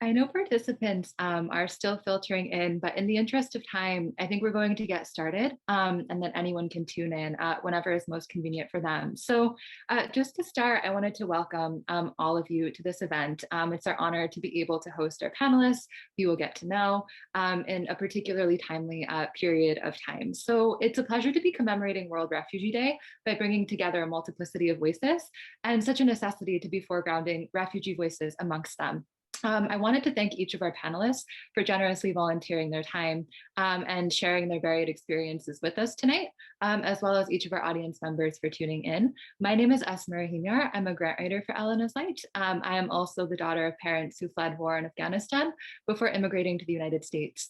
I know participants are still filtering in, but in the interest of time, I think we're going to get started and then anyone can tune in whenever is most convenient for them. So just to start, I wanted to welcome all of you to this event. It's our honor to be able to host our panelists who you will get to know in a particularly timely period of time. So it's a pleasure to be commemorating World Refugee Day by bringing together a multiplicity of voices and such a necessity to be foregrounding refugee voices amongst them. I wanted to thank each of our panelists for generously volunteering their time and sharing their varied experiences with us tonight, as well as each of our audience members for tuning in. My name is Esmer Himyar. I'm a grant writer for Elena's Light. I am also the daughter of parents who fled war in Afghanistan before immigrating to the United States.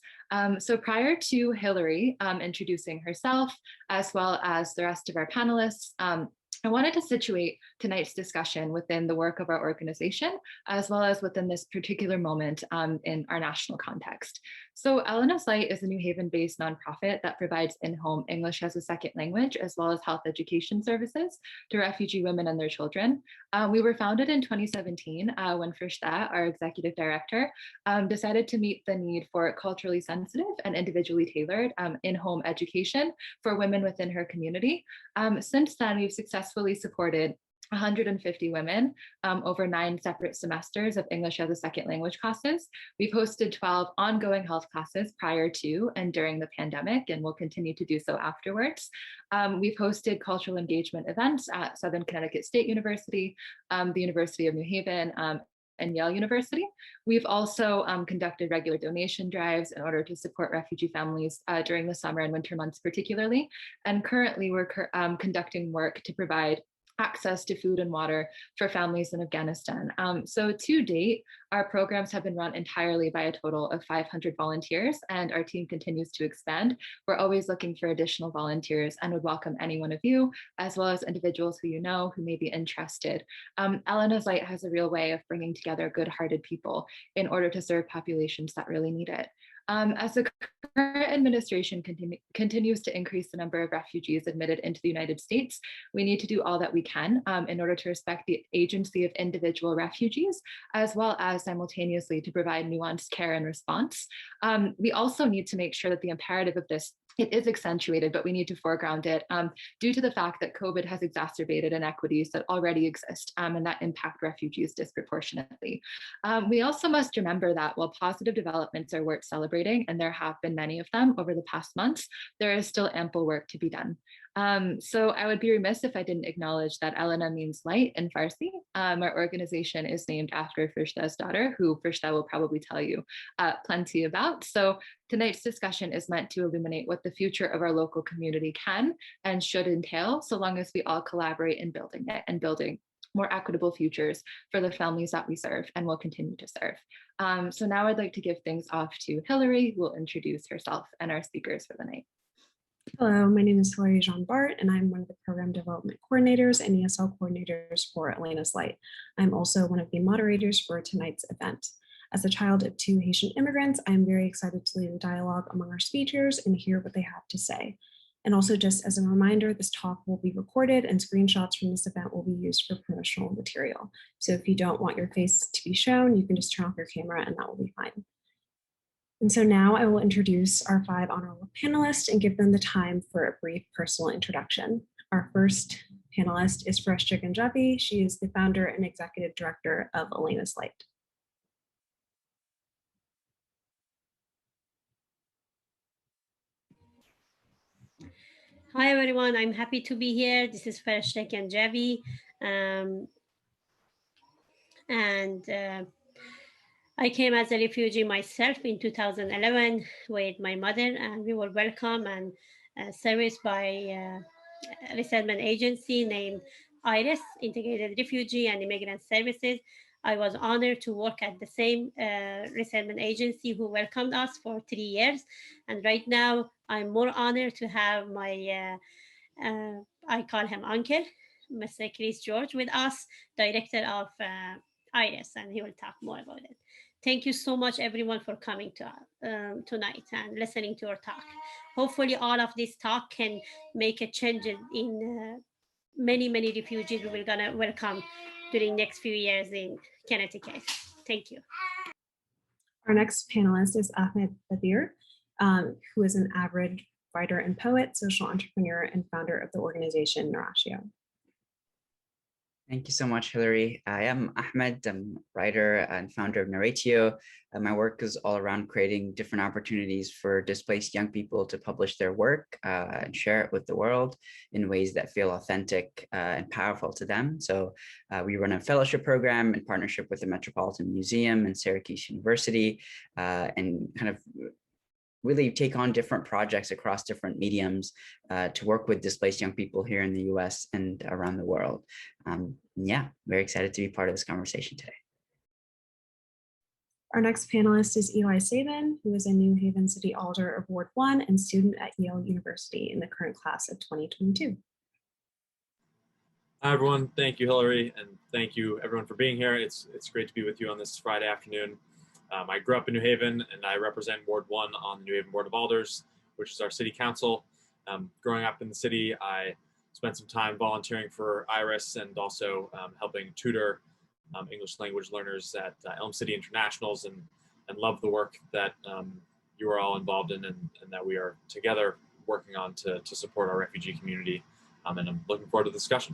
So prior to Hillary introducing herself, as well as the rest of our panelists, I wanted to situate tonight's discussion within the work of our organization, as well as within this particular moment in our national context. So Elena's Light is a New Haven-based nonprofit that provides in-home English as a second language, as well as health education services to refugee women and their children. We were founded in 2017 when Fereshteh, our executive director, decided to meet the need for culturally sensitive and individually tailored in-home education for women within her community. Since then, we've successfully supported 150 women over 9 separate semesters of English as a second language classes. We've hosted 12 ongoing health classes prior to and during the pandemic, and will continue to do so afterwards. We've hosted cultural engagement events at Southern Connecticut State University, the University of New Haven, and Yale University. We've also conducted regular donation drives in order to support refugee families during the summer and winter months particularly. And currently we're conducting work to provide access to food and water for families in Afghanistan. So to date, our programs have been run entirely by a total of 500 volunteers, and our team continues to expand. We're always looking for additional volunteers and would welcome any one of you, as well as individuals who you know who may be interested. Elena's Light has a real way of bringing together good-hearted people in order to serve populations that really need it. As the current administration continues to increase the number of refugees admitted into the United States, we need to do all that we can in order to respect the agency of individual refugees, as well as simultaneously to provide nuanced care and response. We also need to make sure that the imperative of this, it is accentuated, but we need to foreground it due to the fact that COVID has exacerbated inequities that already exist and that impact refugees disproportionately. We also must remember that while positive developments are worth celebrating, and there have been many of them over the past months, there is still ample work to be done. So I would be remiss if I didn't acknowledge that Elena means light in Farsi. Our organization is named after Fereshteh's daughter, who Fereshteh will probably tell you plenty about. So tonight's discussion is meant to illuminate what the future of our local community can and should entail, so long as we all collaborate in building it and building more equitable futures for the families that we serve and will continue to serve. So now I'd like to give things off to Hillary, who will introduce herself and our speakers for the night. Hello, my name is Hillary Jean Bart, and I'm one of the program development coordinators and ESL coordinators for Elena's Light. I'm also one of the moderators for tonight's event. As a child of 2 Haitian immigrants, I'm very excited to lead a dialogue among our speakers and hear what they have to say. And also, just as a reminder, this talk will be recorded and screenshots from this event will be used for promotional material. So if you don't want your face to be shown, you can just turn off your camera and that will be fine. And so now I will introduce our 5 honorable panelists and give them the time for a brief personal introduction. Our first panelist is Fereshteh Ganjavi. She is the founder and executive director of Elena's Light. Hi everyone, I'm happy to be here. This is Fereshteh Ganjavi. I came as a refugee myself in 2011 with my mother, and we were welcomed and serviced by a resettlement agency named IRIS, Integrated Refugee and Immigrant Services. I was honored to work at the same resettlement agency who welcomed us for 3 years. And right now, I'm more honored to have my, I call him uncle, Mr. Chris George, with us, director of IRIS, and he will talk more about it. Thank you so much, everyone, for coming to tonight and listening to our talk. Hopefully, all of this talk can make a change in many, many refugees we're gonna welcome during next few years in Connecticut. Thank you. Our next panelist is Ahmed, who is an avid writer and poet, social entrepreneur, and founder of the organization Narratio. Thank you so much, Hillary. I am Ahmed. I'm a writer and founder of Narratio. My work is all around creating different opportunities for displaced young people to publish their work and share it with the world in ways that feel authentic and powerful to them. So we run a fellowship program in partnership with the Metropolitan Museum and Syracuse University, and kind of really take on different projects across different mediums to work with displaced young people here in the US and around the world. Yeah, very excited to be part of this conversation today. Our next panelist is Eli Sabin, who is a New Haven City Alder of Ward 1 and student at Yale University in the current class of 2022. Hi, everyone. Thank you, Hillary, and thank you, everyone, for being here. It's great to be with you on this Friday afternoon. I grew up in New Haven, and I represent Ward 1 on the New Haven Board of Alders, which is our city council. Growing up in the city, I spent some time volunteering for IRIS and also helping tutor English language learners at Elm City Internationals, and love the work that you are all involved in and that we are together working on to support our refugee community. And I'm looking forward to the discussion.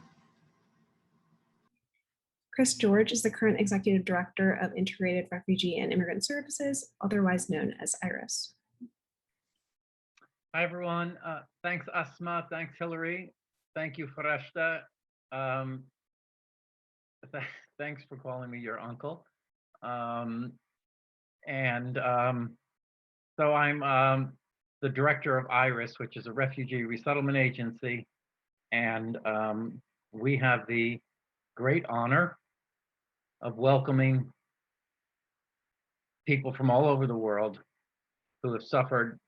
Chris George is the current Executive Director of Integrated Refugee and Immigrant Services, otherwise known as IRIS. Hi, everyone. Thanks, Asma. Thanks, Hillary. Thank you, Fereshteh. Thanks for calling me your uncle. So I'm the director of IRIS, which is a refugee resettlement agency. And we have the great honor of welcoming people from all over the world who have suffered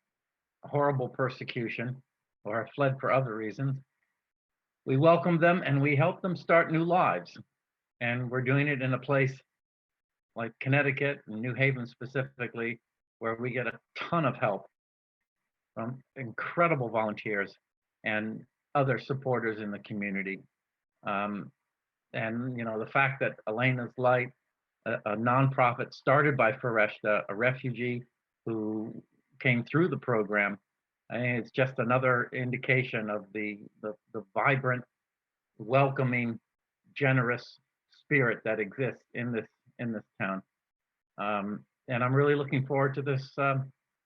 horrible persecution or have fled for other reasons. We welcome them and we help them start new lives. And we're doing it in a place like Connecticut and New Haven specifically, where we get a ton of help from incredible volunteers and other supporters in the community. And you know, the fact that Elena's Light, a nonprofit started by Fereshteh, a refugee who came through the program, I mean, it's just another indication of the vibrant, welcoming, generous spirit that exists in this town. And I'm really looking forward to this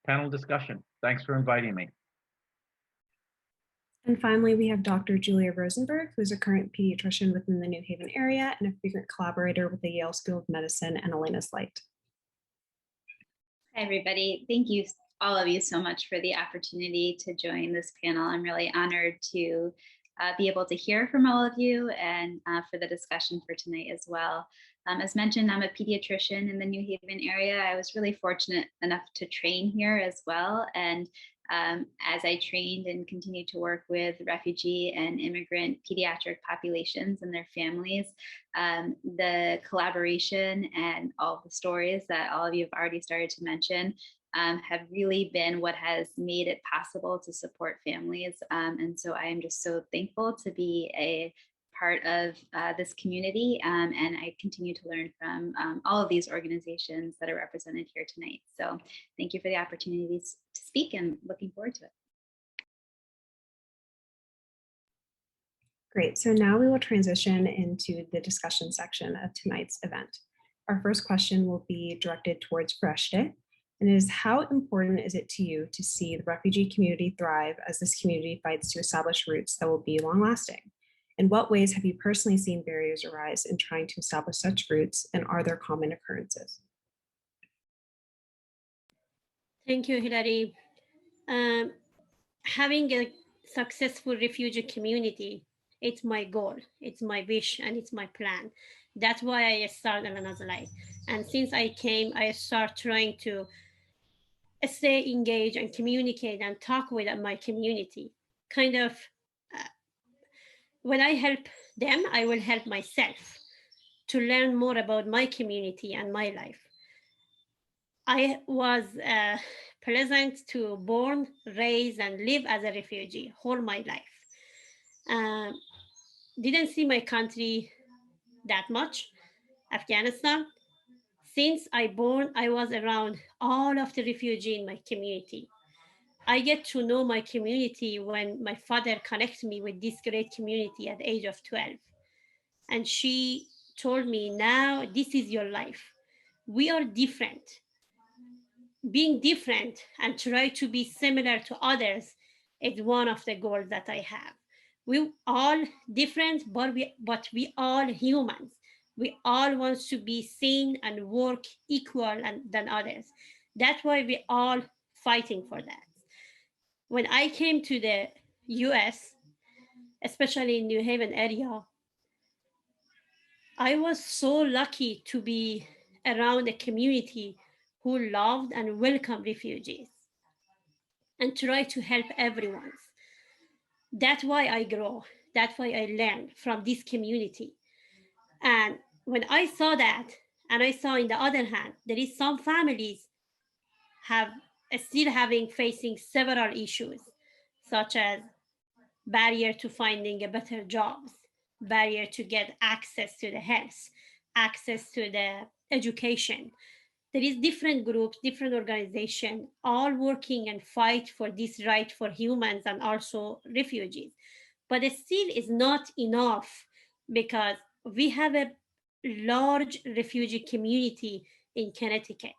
panel discussion. Thanks for inviting me. And finally, we have Dr. Julia Rosenberg, who is a current pediatrician within the New Haven area and a frequent collaborator with the Yale School of Medicine and Elena's Light. Hi, everybody. Thank you, all of you, so much for the opportunity to join this panel. I'm really honored to be able to hear from all of you and for the discussion for tonight as well. As mentioned, I'm a pediatrician in the New Haven area. I was really fortunate enough to train here as well. And as I trained and continued to work with refugee and immigrant pediatric populations and their families, the collaboration and all the stories that all of you have already started to mention have really been what has made it possible to support families. And so I am just so thankful to be a part of this community, and I continue to learn from all of these organizations that are represented here tonight. So thank you for the opportunities to speak and looking forward to it. Great, so now we will transition into the discussion section of tonight's event. Our first question will be directed towards Fereshteh, and it is: how important is it to you to see the refugee community thrive as this community fights to establish roots that will be long lasting? In what ways have you personally seen barriers arise in trying to establish such roots, and are there common occurrences? Thank you, Hillary. Having a successful refugee community, it's my goal, it's my wish, and it's my plan. That's why I started Elena's Light. And since I came, I start trying to stay engaged and communicate and talk with my community. Kind of, when I help them, I will help myself to learn more about my community and my life. I was pleasant to born, raise, and live as a refugee all my life. Didn't see my country that much, Afghanistan. since I born, I was around all of the refugees in my community. I get to know my community when my father connected me with this great community at the age of 12. And she told me, now this is your life. We are different. Being different and try to be similar to others is one of the goals that I have. We all different, but we all humans. We all want to be seen and work equal than others. That's why we all fighting for that. When I came to the US, especially in New Haven area, I was so lucky to be around a community who loved and welcomed refugees and try to help everyone. That's why I grow. That's why I learn from this community. And when I saw that, and I saw in the other hand, there is some families have still facing several issues, such as barrier to finding a better jobs, barrier to get access to the health, access to the education. There is different groups, different organizations, all working and fight for this right for humans and also refugees. But it still is not enough because we have a large refugee community in Connecticut.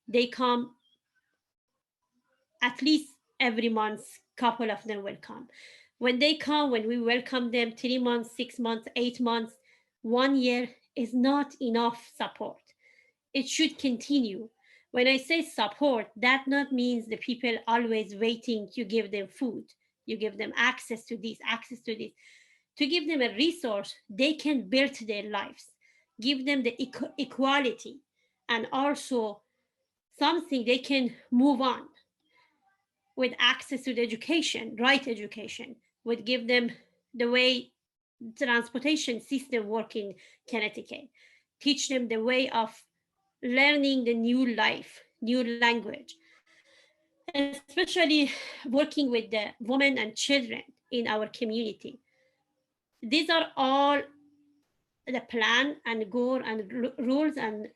They come at least every month, couple of them will come. When they come, when we welcome them, 3 months, 6 months, 8 months, 1 year is not enough support. It should continue. When I say support, that not means the people always waiting to give them food, you give them access to this, access to this. To give them a resource, they can build their lives, give them the equality, and also something they can move on with access to the education, right education, would give them the way transportation system work in Connecticut, teach them the way of learning the new life, new language, especially working with the women and children in our community. These are all the plan and goal and rules and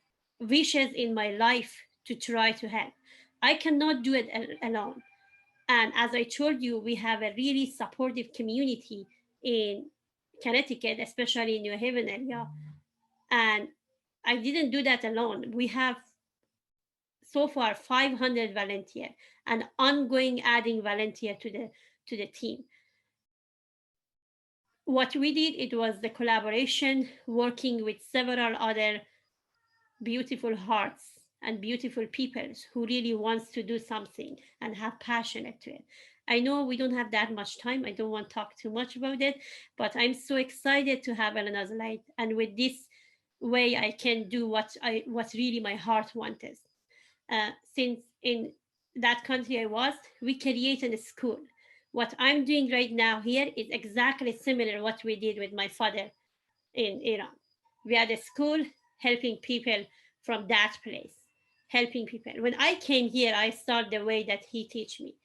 wishes in my life to try to help. I cannot do it alone. And as I told you, we have a really supportive community in Connecticut, especially in New Haven area. And I didn't do that alone. We have so far 500 volunteers and ongoing adding volunteer to the team. What we did, it was the collaboration, working with several other beautiful hearts and beautiful peoples who really wants to do something and have passionate to it. I know we don't have that much time. I don't want to talk too much about it, but I'm so excited to have Elena's Light. And with this way, I can do what really my heart wanted. Since in that country I was, we created a school. What I'm doing right now here is exactly similar to what we did with my father in Iran. We had a school helping people from that place, helping people. When I came here, I started the way that he teach me.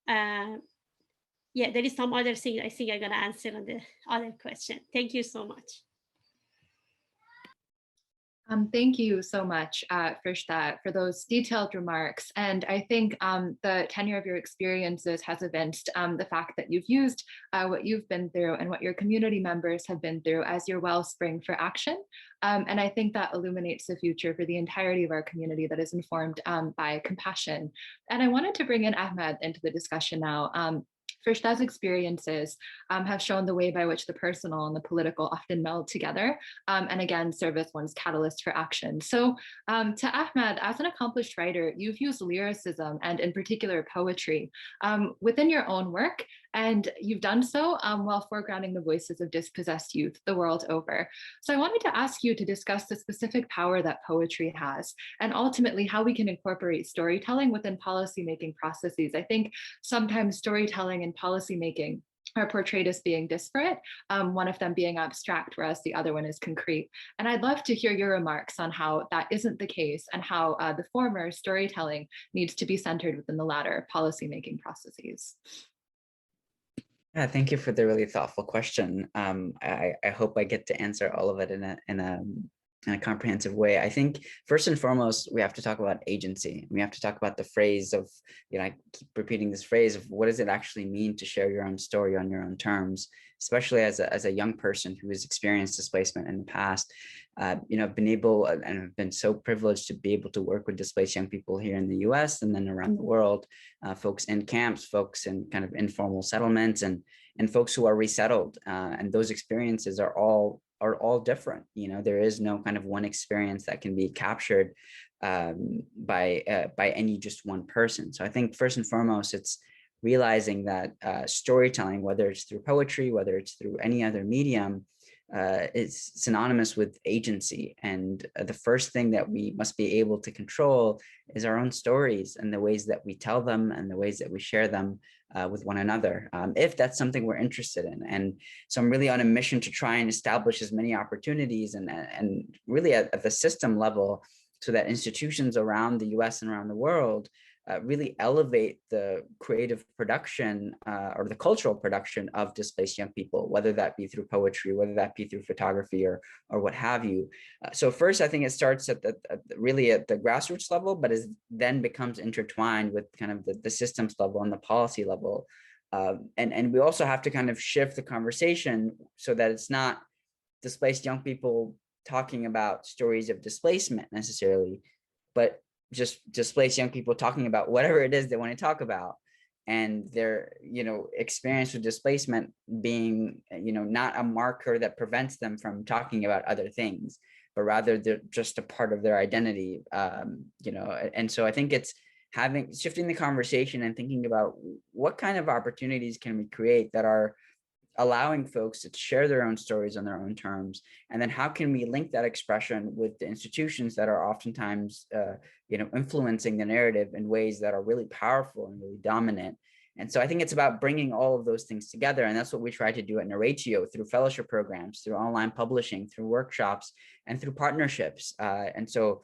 Yeah, there is some other thing I think I'm gonna answer on the other question. Thank you so much. Thank you so much, Fereshteh, for those detailed remarks. And I think the tenure of your experiences has evinced the fact that you've used what you've been through and what your community members have been through as your wellspring for action. And I think that illuminates the future for the entirety of our community that is informed by compassion. And I wanted to bring in Ahmed into the discussion now. Fereshteh's experiences have shown the way by which the personal and the political often meld together and again serve as one's catalyst for action. So to Ahmed, as an accomplished writer, you've used lyricism and in particular poetry within your own work, and you've done so while foregrounding the voices of dispossessed youth the world over. So I wanted to ask you to discuss the specific power that poetry has and ultimately how we can incorporate storytelling within policymaking processes. I think sometimes storytelling and policymaking are portrayed as being disparate, one of them being abstract, whereas the other one is concrete. And I'd love to hear your remarks on how that isn't the case and how the former, storytelling, needs to be centered within the latter, policymaking processes. Yeah, thank you for the really thoughtful question. I hope I get to answer all of it in a in a comprehensive way. I think first and foremost, we have to talk about agency. We have to talk about the phrase of, I keep repeating this phrase of what does it actually mean to share your own story on your own terms, especially as a young person who has experienced displacement in the past. I've been able and have been so privileged to be able to work with displaced young people here in the US and then around the world, folks in camps, folks in kind of informal settlements, and folks who are resettled. And those experiences are all different. There is no kind of one experience that can be captured by any just one person. So I think first and foremost, it's realizing that storytelling, whether it's through poetry, whether it's through any other medium, is synonymous with agency. And the first thing that we must be able to control is our own stories and the ways that we tell them and the ways that we share them with one another, if that's something we're interested in. And so I'm really on a mission to try and establish as many opportunities and really at the system level, so that institutions around the US and around the world really elevate the creative production or the cultural production of displaced young people, whether that be through poetry, whether that be through photography or what have you. So first, I think it starts really at the grassroots level, but then becomes intertwined with kind of the systems level and the policy level. And we also have to kind of shift the conversation so that it's not displaced young people talking about stories of displacement necessarily, but just displaced young people talking about whatever it is they want to talk about, and their experience with displacement being not a marker that prevents them from talking about other things, but rather they're just a part of their identity. And so I think it's shifting the conversation and thinking about what kind of opportunities can we create that are allowing folks to share their own stories on their own terms, and then how can we link that expression with the institutions that are oftentimes influencing the narrative in ways that are really powerful and really dominant. And so I think it's about bringing all of those things together, and that's what we try to do at Narratio through fellowship programs, through online publishing, through workshops, and through partnerships. And so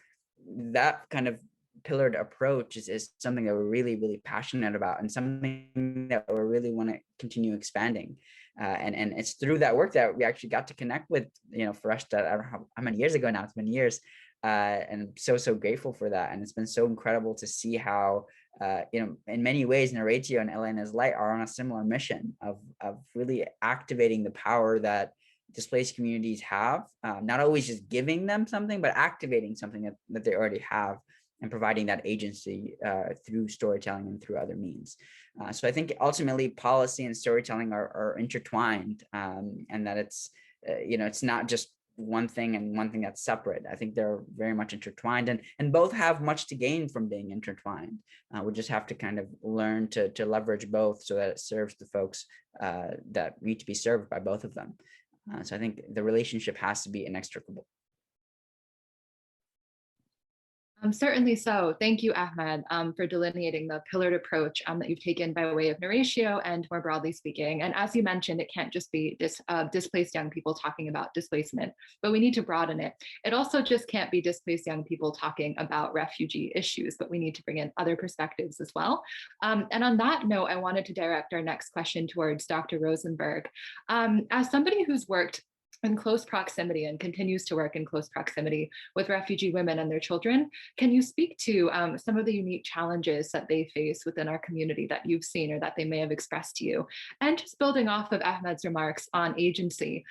that kind of pillared approach is something that we're really, really passionate about, and something that we really want to continue expanding. And it's through that work that we actually got to connect with, Fereshteh. I don't know how many years ago now. It's been years, and I'm so grateful for that. And it's been so incredible to see how, in many ways, Narratio and Elena's Light are on a similar mission of really activating the power that displaced communities have, not always just giving them something, but activating something that they already have, and providing that agency through storytelling and through other means. So I think ultimately policy and storytelling are intertwined, and that it's not just one thing and one thing that's separate. I think they're very much intertwined, and both have much to gain from being intertwined. We just have to kind of learn to leverage both so that it serves the folks that need to be served by both of them. So I think the relationship has to be inextricable. Certainly so. Thank you, Ahmed, for delineating the pillared approach that you've taken by way of Narratio and more broadly speaking. And as you mentioned, it can't just be displaced young people talking about displacement, but we need to broaden it. It also just can't be displaced young people talking about refugee issues, but we need to bring in other perspectives as well. And on that note, I wanted to direct our next question towards Dr. Rosenberg. As somebody who's worked in close proximity and continues to work in close proximity with refugee women and their children, can you speak to some of the unique challenges that they face within our community that you've seen or that they may have expressed to you? And just building off of Ahmed's remarks on agency,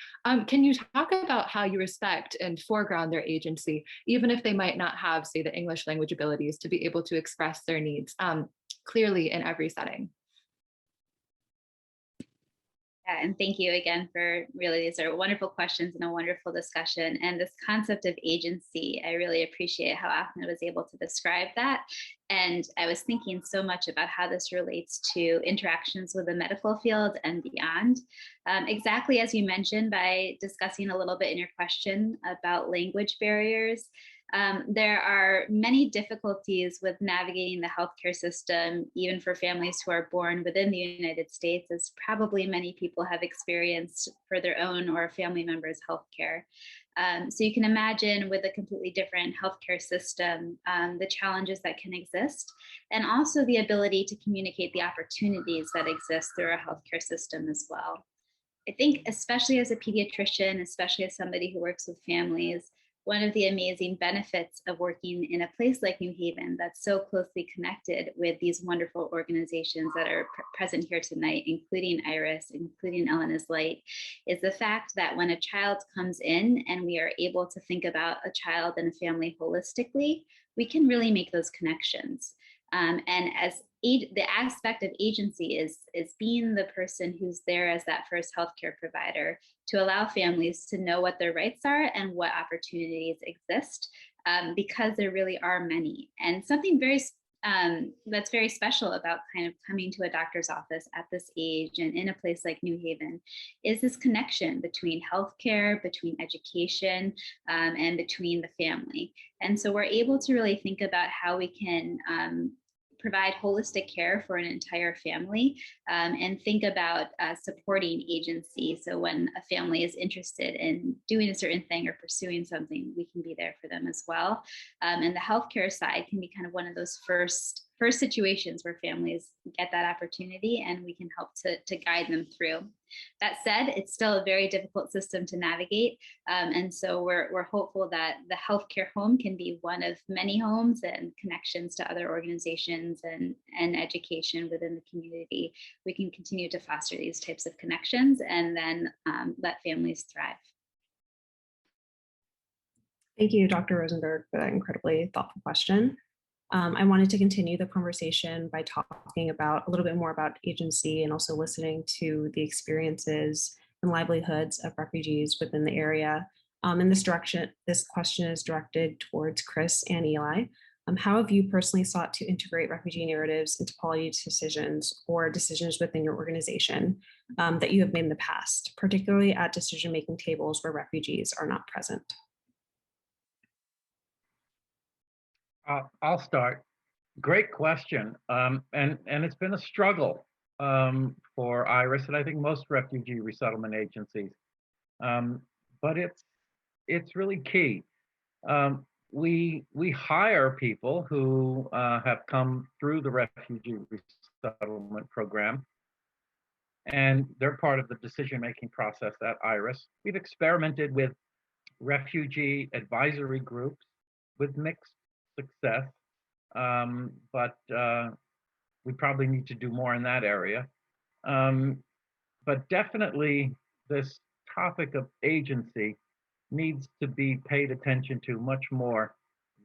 can you talk about how you respect and foreground their agency, even if they might not have, say, the English language abilities to be able to express their needs clearly in every setting? Yeah, and thank you again for these are wonderful questions and a wonderful discussion. And this concept of agency, I really appreciate how Ahmed was able to describe that. And I was thinking so much about how this relates to interactions with the medical field and beyond. Exactly as you mentioned, by discussing a little bit in your question about language barriers. There are many difficulties with navigating the healthcare system, even for families who are born within the United States, as probably many people have experienced for their own or family members' healthcare. So you can imagine with a completely different healthcare system, the challenges that can exist, and also the ability to communicate the opportunities that exist through our healthcare system as well. I think especially as a pediatrician, especially as somebody who works with families, one of the amazing benefits of working in a place like New Haven that's so closely connected with these wonderful organizations that are present here tonight, including Iris, including Elena's Light, is the fact that when a child comes in and we are able to think about a child and a family holistically, we can really make those connections. And as the aspect of agency is being the person who's there as that first healthcare provider to allow families to know what their rights are and what opportunities exist, because there really are many. And something that's very special about kind of coming to a doctor's office at this age and in a place like New Haven is this connection between healthcare, between education, and between the family. And so we're able to really think about how we can provide holistic care for an entire family, and think about supporting agency. So when a family is interested in doing a certain thing or pursuing something, we can be there for them as well. And the healthcare side can be kind of one of those first situations where families get that opportunity and we can help to guide them through. That said, it's still a very difficult system to navigate. And so we're hopeful that the healthcare home can be one of many homes and connections to other organizations and education within the community. We can continue to foster these types of connections and then let families thrive. Thank you, Dr. Rosenberg, for that incredibly thoughtful question. I wanted to continue the conversation by talking about a little bit more about agency and also listening to the experiences and livelihoods of refugees within the area. In this direction, this question is directed towards Chris and Eli. How have you personally sought to integrate refugee narratives into policy decisions or decisions within your organization that you have made in the past, particularly at decision-making tables where refugees are not present? I'll start. Great question. And it's been a struggle for Iris and I think most refugee resettlement agencies. But it's really key. We hire people who have come through the refugee resettlement program, and they're part of the decision-making process at Iris. We've experimented with refugee advisory groups with mixed success, but we probably need to do more in that area. But definitely this topic of agency needs to be paid attention to much more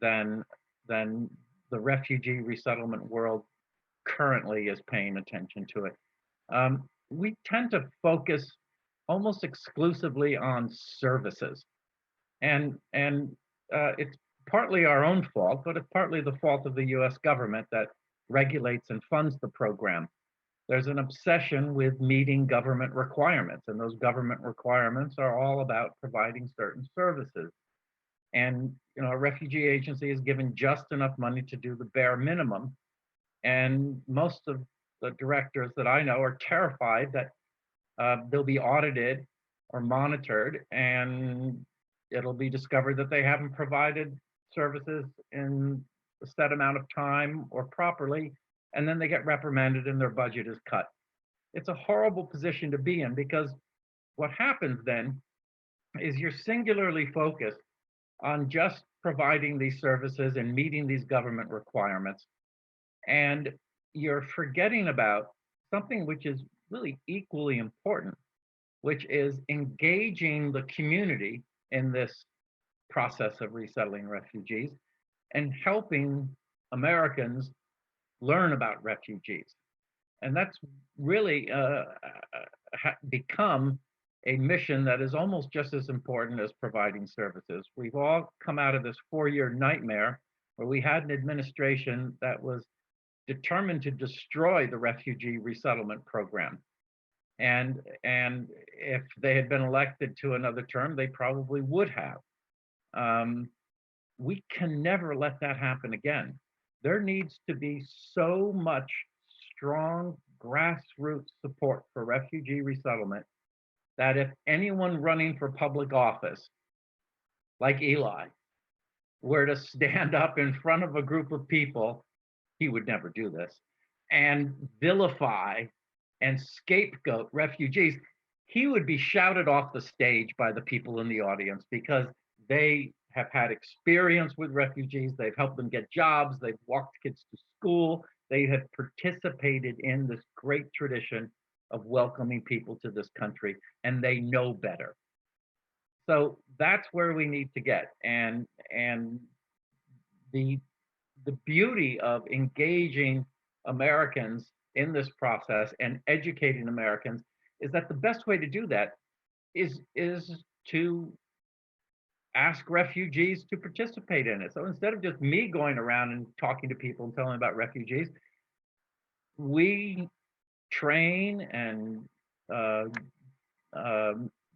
than the refugee resettlement world currently is paying attention to it. We tend to focus almost exclusively on services, and it's partly our own fault, but it's partly the fault of the US government that regulates and funds the program. There's an obsession with meeting government requirements, and those government requirements are all about providing certain services. And a refugee agency is given just enough money to do the bare minimum. And most of the directors that I know are terrified that they'll be audited or monitored, and it'll be discovered that they haven't provided services in a set amount of time or properly, and then they get reprimanded and their budget is cut. It's a horrible position to be in, because what happens then is you're singularly focused on just providing these services and meeting these government requirements, and you're forgetting about something which is really equally important, which is engaging the community in this process of resettling refugees and helping Americans learn about refugees. And that's really become a mission that is almost just as important as providing services. We've all come out of this 4-year nightmare where we had an administration that was determined to destroy the refugee resettlement program. And if they had been elected to another term, they probably would have. We can never let that happen again. There needs to be so much strong grassroots support for refugee resettlement that if anyone running for public office, like Eli, were to stand up in front of a group of people, he would never do this, and vilify and scapegoat refugees, he would be shouted off the stage by the people in the audience, because they have had experience with refugees. They've helped them get jobs. They've walked kids to school. They have participated in this great tradition of welcoming people to this country, and they know better. So that's where we need to get. And the beauty of engaging Americans in this process and educating Americans is that the best way to do that is to ask refugees to participate in it. So instead of just me going around and talking to people and telling them about refugees, we train and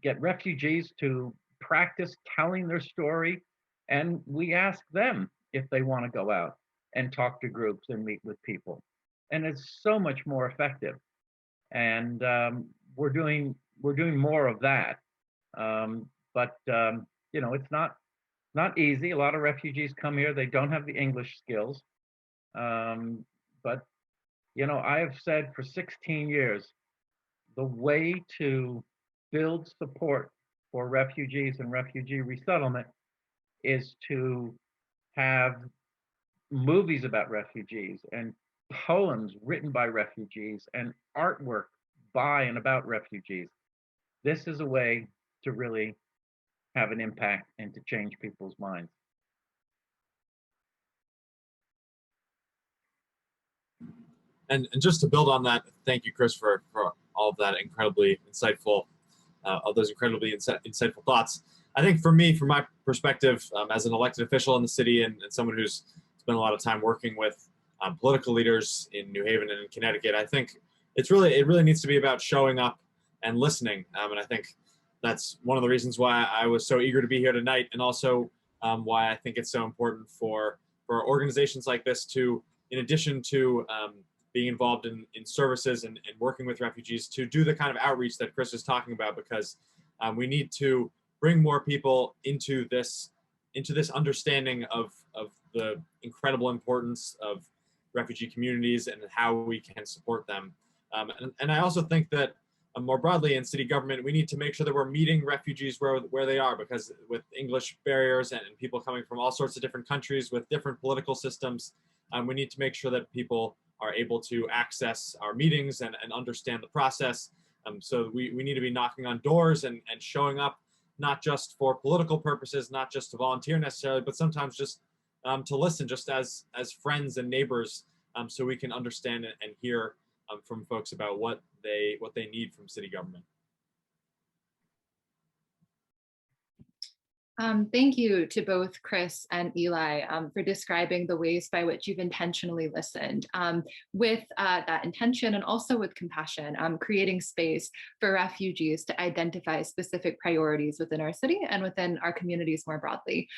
get refugees to practice telling their story, and we ask them if they want to go out and talk to groups and meet with people, and it's so much more effective. And we're doing more of that, but you know, it's not easy. A lot of refugees come here, they don't have the English skills, but you know, I have said for 16 years, the way to build support for refugees and refugee resettlement is to have movies about refugees and poems written by refugees and artwork by and about refugees. This is a way to really have an impact and to change people's minds. And just to build on that, thank you, Chris, for all of that incredibly insightful, all those incredibly insightful thoughts. I think for me, from my perspective, as an elected official in the city and someone who's spent a lot of time working with political leaders in New Haven and in Connecticut, I think it really needs to be about showing up and listening. And I think that's one of the reasons why I was so eager to be here tonight, and also why I think it's so important for organizations like this to, in addition to being involved in services and working with refugees, to do the kind of outreach that Chris is talking about, because we need to bring more people into this understanding of the incredible importance of refugee communities and how we can support them. And I also think that more broadly in city government, we need to make sure that we're meeting refugees where they are, because with English barriers and people coming from all sorts of different countries with different political systems, we need to make sure that people are able to access our meetings and understand the process. So we need to be knocking on doors and showing up, not just for political purposes, not just to volunteer necessarily, but sometimes just to listen, just as friends and neighbors, so we can understand and hear from folks about what they need from city government. Thank you to both Chris and Eli for describing the ways by which you've intentionally listened with that intention and also with compassion, creating space for refugees to identify specific priorities within our city and within our communities more broadly.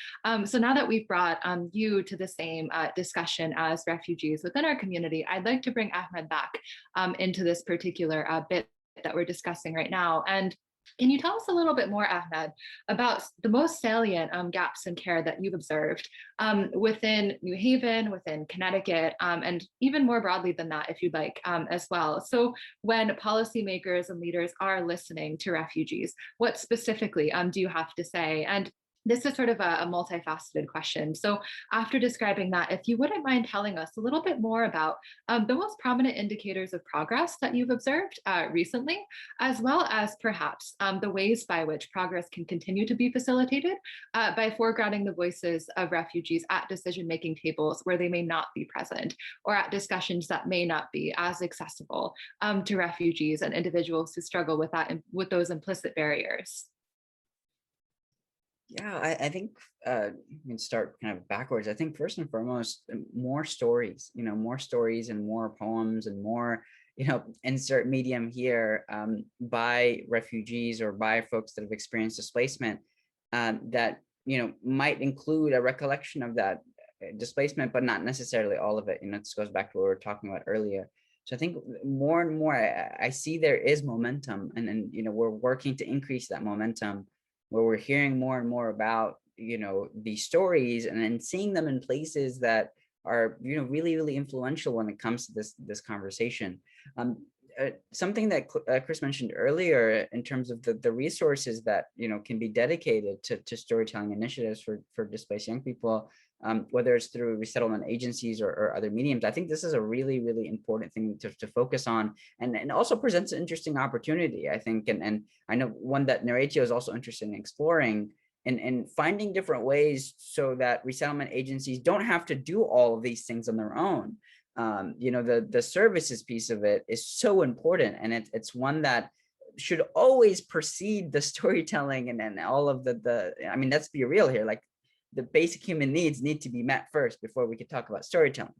So now that we've brought you to the same discussion as refugees within our community, I'd like to bring Ahmed back into this particular bit that we're discussing right now. And can you tell us a little bit more, Ahmed, about the most salient gaps in care that you've observed within New Haven, within Connecticut, and even more broadly than that, if you'd like, as well? So when policymakers and leaders are listening to refugees, what specifically do you have to say? And this is sort of a multifaceted question. So after describing that, if you wouldn't mind telling us a little bit more about the most prominent indicators of progress that you've observed recently, as well as perhaps the ways by which progress can continue to be facilitated by foregrounding the voices of refugees at decision-making tables where they may not be present, or at discussions that may not be as accessible to refugees and individuals who struggle with those implicit barriers. Yeah, I think we can start kind of backwards. I think first and foremost, more stories, more stories and more poems and more, insert medium here by refugees or by folks that have experienced displacement that, might include a recollection of that displacement, but not necessarily all of it. This goes back to what we were talking about earlier. So I think more and more, I see there is momentum, and we're working to increase that momentum, where we're hearing more and more about, these stories and then seeing them in places that are, really, really influential when it comes to this conversation. something that Chris mentioned earlier in terms of the resources that can be dedicated to storytelling initiatives for displaced young people, whether it's through resettlement agencies or other mediums. I think this is a really, really important thing to focus on, and also presents an interesting opportunity, I think, and I know one that Narratio is also interested in exploring, and finding different ways so that resettlement agencies don't have to do all of these things on their own. The services piece of it is so important, and it's one that should always precede the storytelling and all of I mean, let's be real here, like the basic human needs need to be met first before we could talk about storytelling.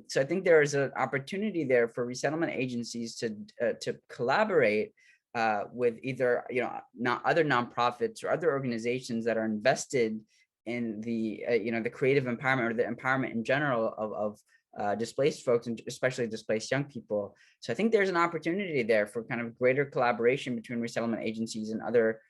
So I think there is an opportunity there for resettlement agencies to collaborate with either not other nonprofits or other organizations that are invested in the the creative empowerment or the empowerment in general of displaced folks, and especially displaced young people. So I think there's an opportunity there for kind of greater collaboration between resettlement agencies and other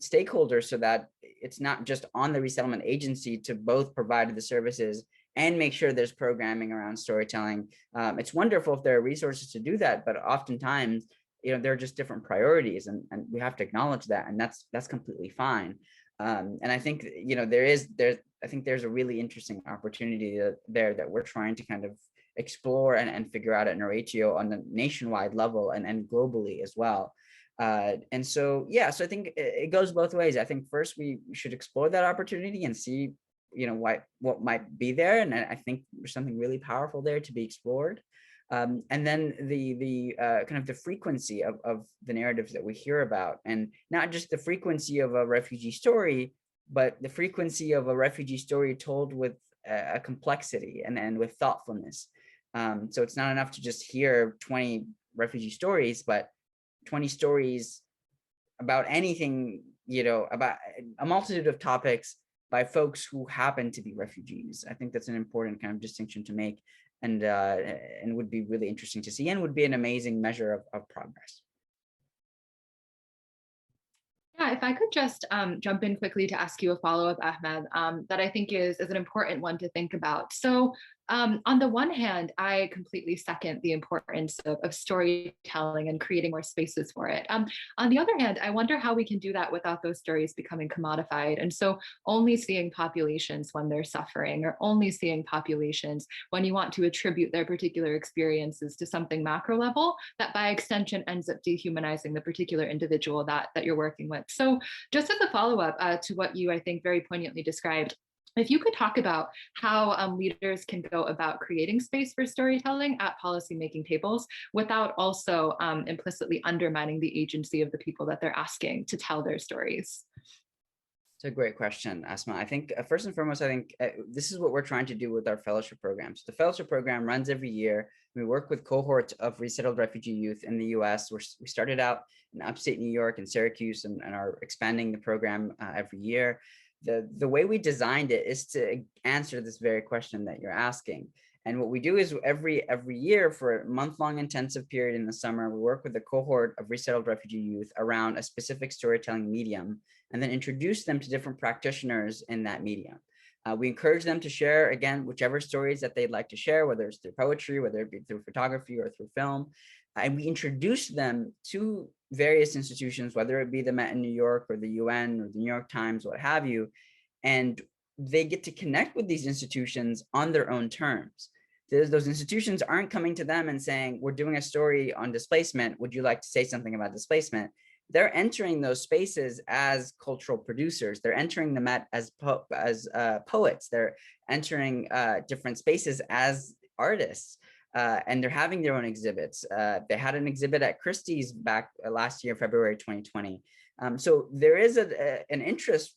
stakeholders, so that it's not just on the resettlement agency to both provide the services and make sure there's programming around storytelling. It's wonderful if there are resources to do that, but oftentimes there are just different priorities, and we have to acknowledge that, and that's completely fine. And I think I think there's a really interesting opportunity there that we're trying to kind of explore and figure out at Narratio on the nationwide level and globally as well. And so I think it goes both ways. I think first we should explore that opportunity and see what might be there, and I think there's something really powerful there to be explored. And then the kind of the frequency of the narratives that we hear about, and not just the frequency of a refugee story, but the frequency of a refugee story told with a complexity and with thoughtfulness. So it's not enough to just hear 20 refugee stories, but 20 stories about anything, about a multitude of topics by folks who happen to be refugees. I think that's an important kind of distinction to make, and would be really interesting to see, and would be an amazing measure of progress. Yeah, if I could just jump in quickly to ask you a follow-up, Ahmed, that I think is an important one to think about. So on the one hand, I completely second the importance of storytelling and creating more spaces for it. On the other hand, I wonder how we can do that without those stories becoming commodified. And so only seeing populations when they're suffering, or only seeing populations when you want to attribute their particular experiences to something macro level that by extension ends up dehumanizing the particular individual that you're working with. So just as a follow-up to what you, I think, very poignantly described, if you could talk about how leaders can go about creating space for storytelling at policymaking tables without also implicitly undermining the agency of the people that they're asking to tell their stories. It's a great question, Asma. I think first and foremost, I think this is what we're trying to do with our fellowship programs. The fellowship program runs every year. We work with cohorts of resettled refugee youth in the US. We started out in upstate New York and Syracuse, and are expanding the program every year. The way we designed it is to answer this very question that you're asking. And what we do is every year, for a month-long intensive period in the summer, we work with a cohort of resettled refugee youth around a specific storytelling medium, and then introduce them to different practitioners in that medium. We encourage them to share, again, whichever stories that they'd like to share, whether it's through poetry, whether it be through photography or through film. And we introduce them to various institutions, whether it be the Met in New York or the UN or the New York Times, what have you, and they get to connect with these institutions on their own terms. Those institutions aren't coming to them and saying, we're doing a story on displacement, would you like to say something about displacement? They're entering those spaces as cultural producers. They're entering the Met as poets. They're entering different spaces as artists. And they're having their own exhibits. They had an exhibit at Christie's back last year, February 2020. So there is an interest,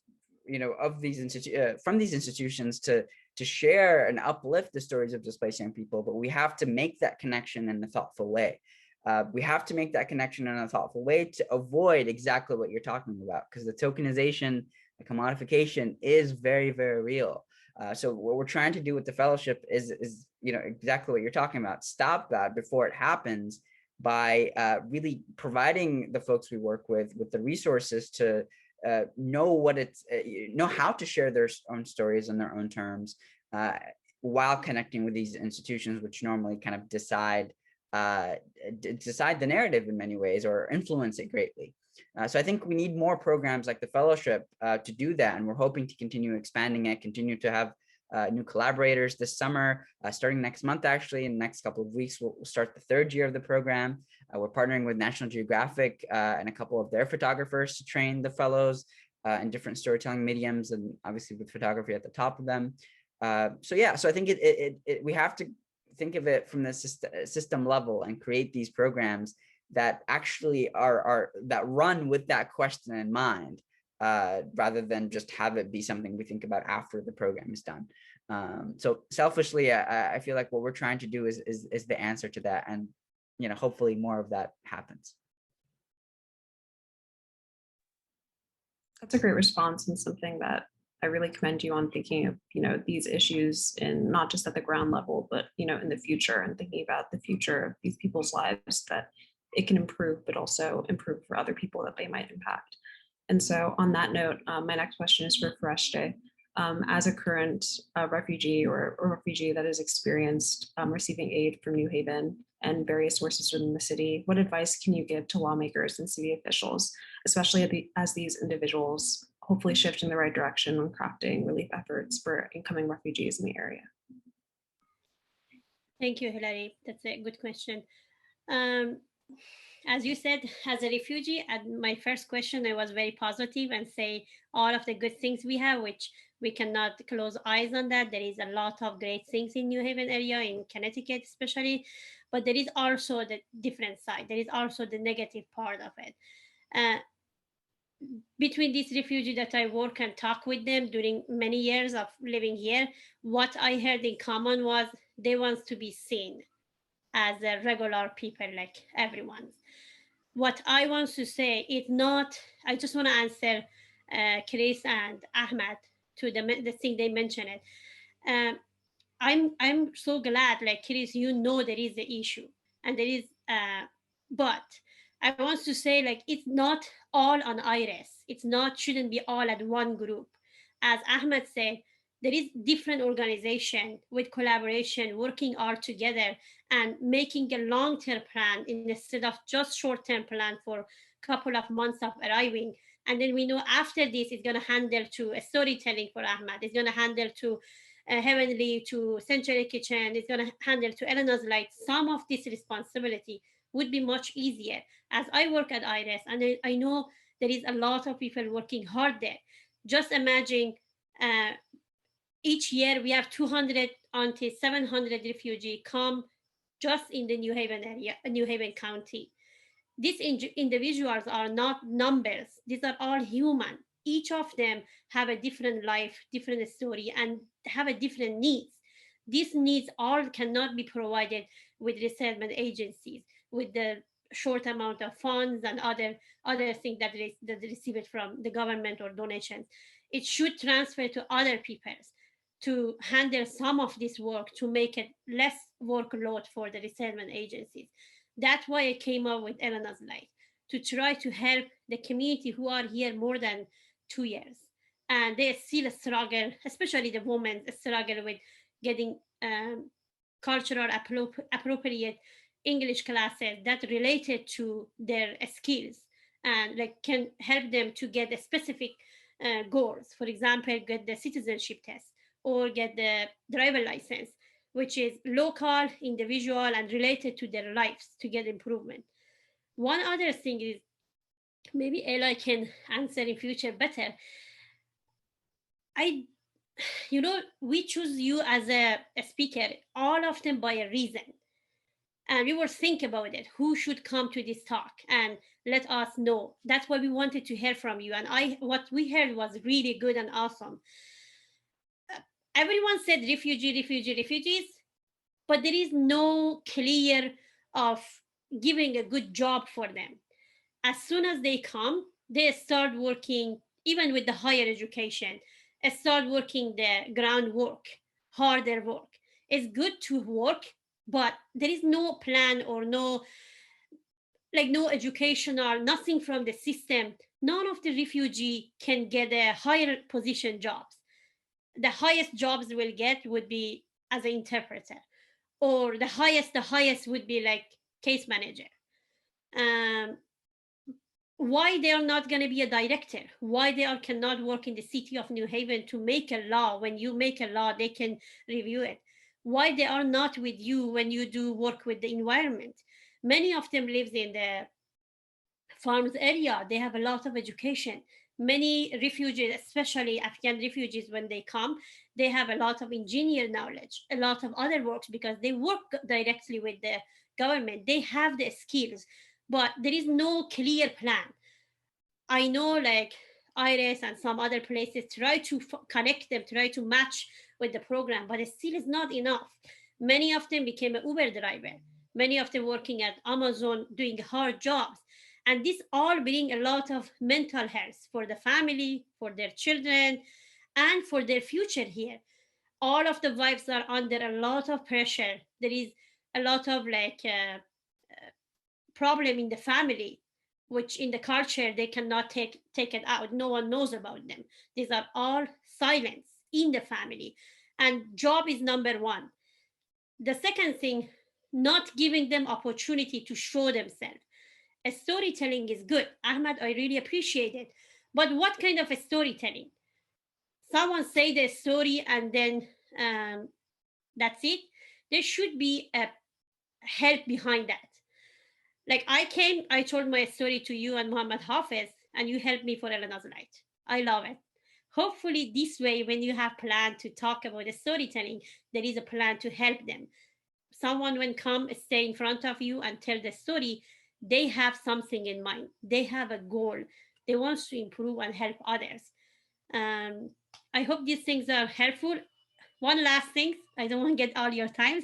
of these from these institutions to share and uplift the stories of displaced young people, but we have to make that connection in a thoughtful way. We have to make that connection in a thoughtful way to avoid exactly what you're talking about, because the tokenization, the commodification is very, very real. So what we're trying to do with the fellowship is exactly what you're talking about. Stop that before it happens by really providing the folks we work with the resources to know how to share their own stories on their own terms, while connecting with these institutions, which normally kind of decide decide the narrative in many ways or influence it greatly. So I think we need more programs like the fellowship to do that. And we're hoping to continue expanding it, continue to have new collaborators this summer, starting next month, actually. In the next couple of weeks, we'll start the third year of the program. We're partnering with National Geographic and a couple of their photographers to train the fellows in different storytelling mediums, and obviously with photography at the top of them. So I think we have to think of it from the system level and create these programs that actually are that run with that question in mind, rather than just have it be something we think about after the program is done. So selfishly, I feel like what we're trying to do is the answer to that, and hopefully more of that happens. That's a great response, and something that I really commend you on, thinking of, these issues in not just at the ground level, but, in the future, and thinking about the future of these people's lives, that it can improve, but also improve for other people that they might impact. And so on that note, my next question is for Fereshteh. As a current refugee or refugee that has experienced receiving aid from New Haven and various sources within the city, what advice can you give to lawmakers and city officials, especially as these individuals hopefully shift in the right direction when crafting relief efforts for incoming refugees in the area? Thank you, Hilary. That's a good question. As you said, as a refugee, at my first question, I was very positive and say all of the good things we have, which we cannot close eyes on that. There is a lot of great things in New Haven area, in Connecticut especially, but there is also the different side. There is also the negative part of it. Between these refugees that I work and talk with them during many years of living here, what I heard in common was they want to be seen as a regular people like everyone. What I want to say is not, I just want to answer Chris and Ahmed to the thing they mentioned it. I'm so glad, like Chris, there is the issue, and there is, but I want to say, like, it's not all on IRIS. Shouldn't be all at one group. As Ahmed said, there is different organization with collaboration, working all together and making a long-term plan instead of just short-term plan for a couple of months of arriving. And then we know after this, it's going to handle to a storytelling for Ahmed. It's going to handle to Heavenly, to Century Kitchen. It's going to handle to Elena's Light. Some of this responsibility would be much easier. As I work at IRIS, and I know there is a lot of people working hard there. Just imagine each year we have 200 until 700 refugees come just in the New Haven area, New Haven County. These individuals are not numbers. These are all human. Each of them have a different life, different story, and have a different needs. These needs all cannot be provided with resettlement agencies, with the short amount of funds and other things that receive it from the government or donations. It should transfer to other peoples to handle some of this work, to make it less workload for the resettlement agencies. That's why I came up with Elena's Light, to try to help the community who are here more than 2 years. And they still struggle, especially the women struggle with getting cultural appropriate English classes that related to their skills, and like can help them to get a specific goals. For example, get the citizenship test or get the driver license, which is local, individual, and related to their lives to get improvement. One other thing is, maybe Ella can answer in future better. We choose you as a speaker, all of them by a reason. And we will think about it. Who should come to this talk and let us know? That's why we wanted to hear from you. And what we heard was really good and awesome. Everyone said refugees, but there is no clear of giving a good job for them. As soon as they come, they start working, even with the higher education, start working the groundwork, harder work. It's good to work, but there is no plan or no educational, nothing from the system. None of the refugee can get a higher position jobs. The highest jobs will get would be as an interpreter, or the highest would be like case manager. Why they are not going to be a director? Why they are cannot work in the city of New Haven to make a law? When you make a law, they can review it. Why they are not with you when you do work with the environment? Many of them lives in the farms area. They have a lot of education. Many refugees, especially Afghan refugees, when they come, they have a lot of engineer knowledge, a lot of other works, because they work directly with the government. They have the skills, but there is no clear plan. I know, like Iris and some other places try to connect them, try to match with the program, but it still is not enough. Many of them became an Uber driver. Many of them working at Amazon, doing hard jobs. And this all bring a lot of mental health for the family, for their children, and for their future here. All of the wives are under a lot of pressure. There is a lot of problem in the family, which in the culture they cannot take it out. No one knows about them. These are all silence in the family, and job is number one. The second thing, not giving them opportunity to show themselves. A storytelling is good, Ahmed, I really appreciate it, but what kind of a storytelling? Someone say the story and then that's it. There should be a help behind that. Like I told my story to you and Muhammad Hafiz, and you helped me for Elena's Light. I love it. Hopefully this way, when you have plan to talk about the storytelling, there is a plan to help them. Someone when come stay in front of you and tell the story, they have something in mind. They have a goal. They want to improve and help others. I hope these things are helpful. One last thing, I don't want to get all your time.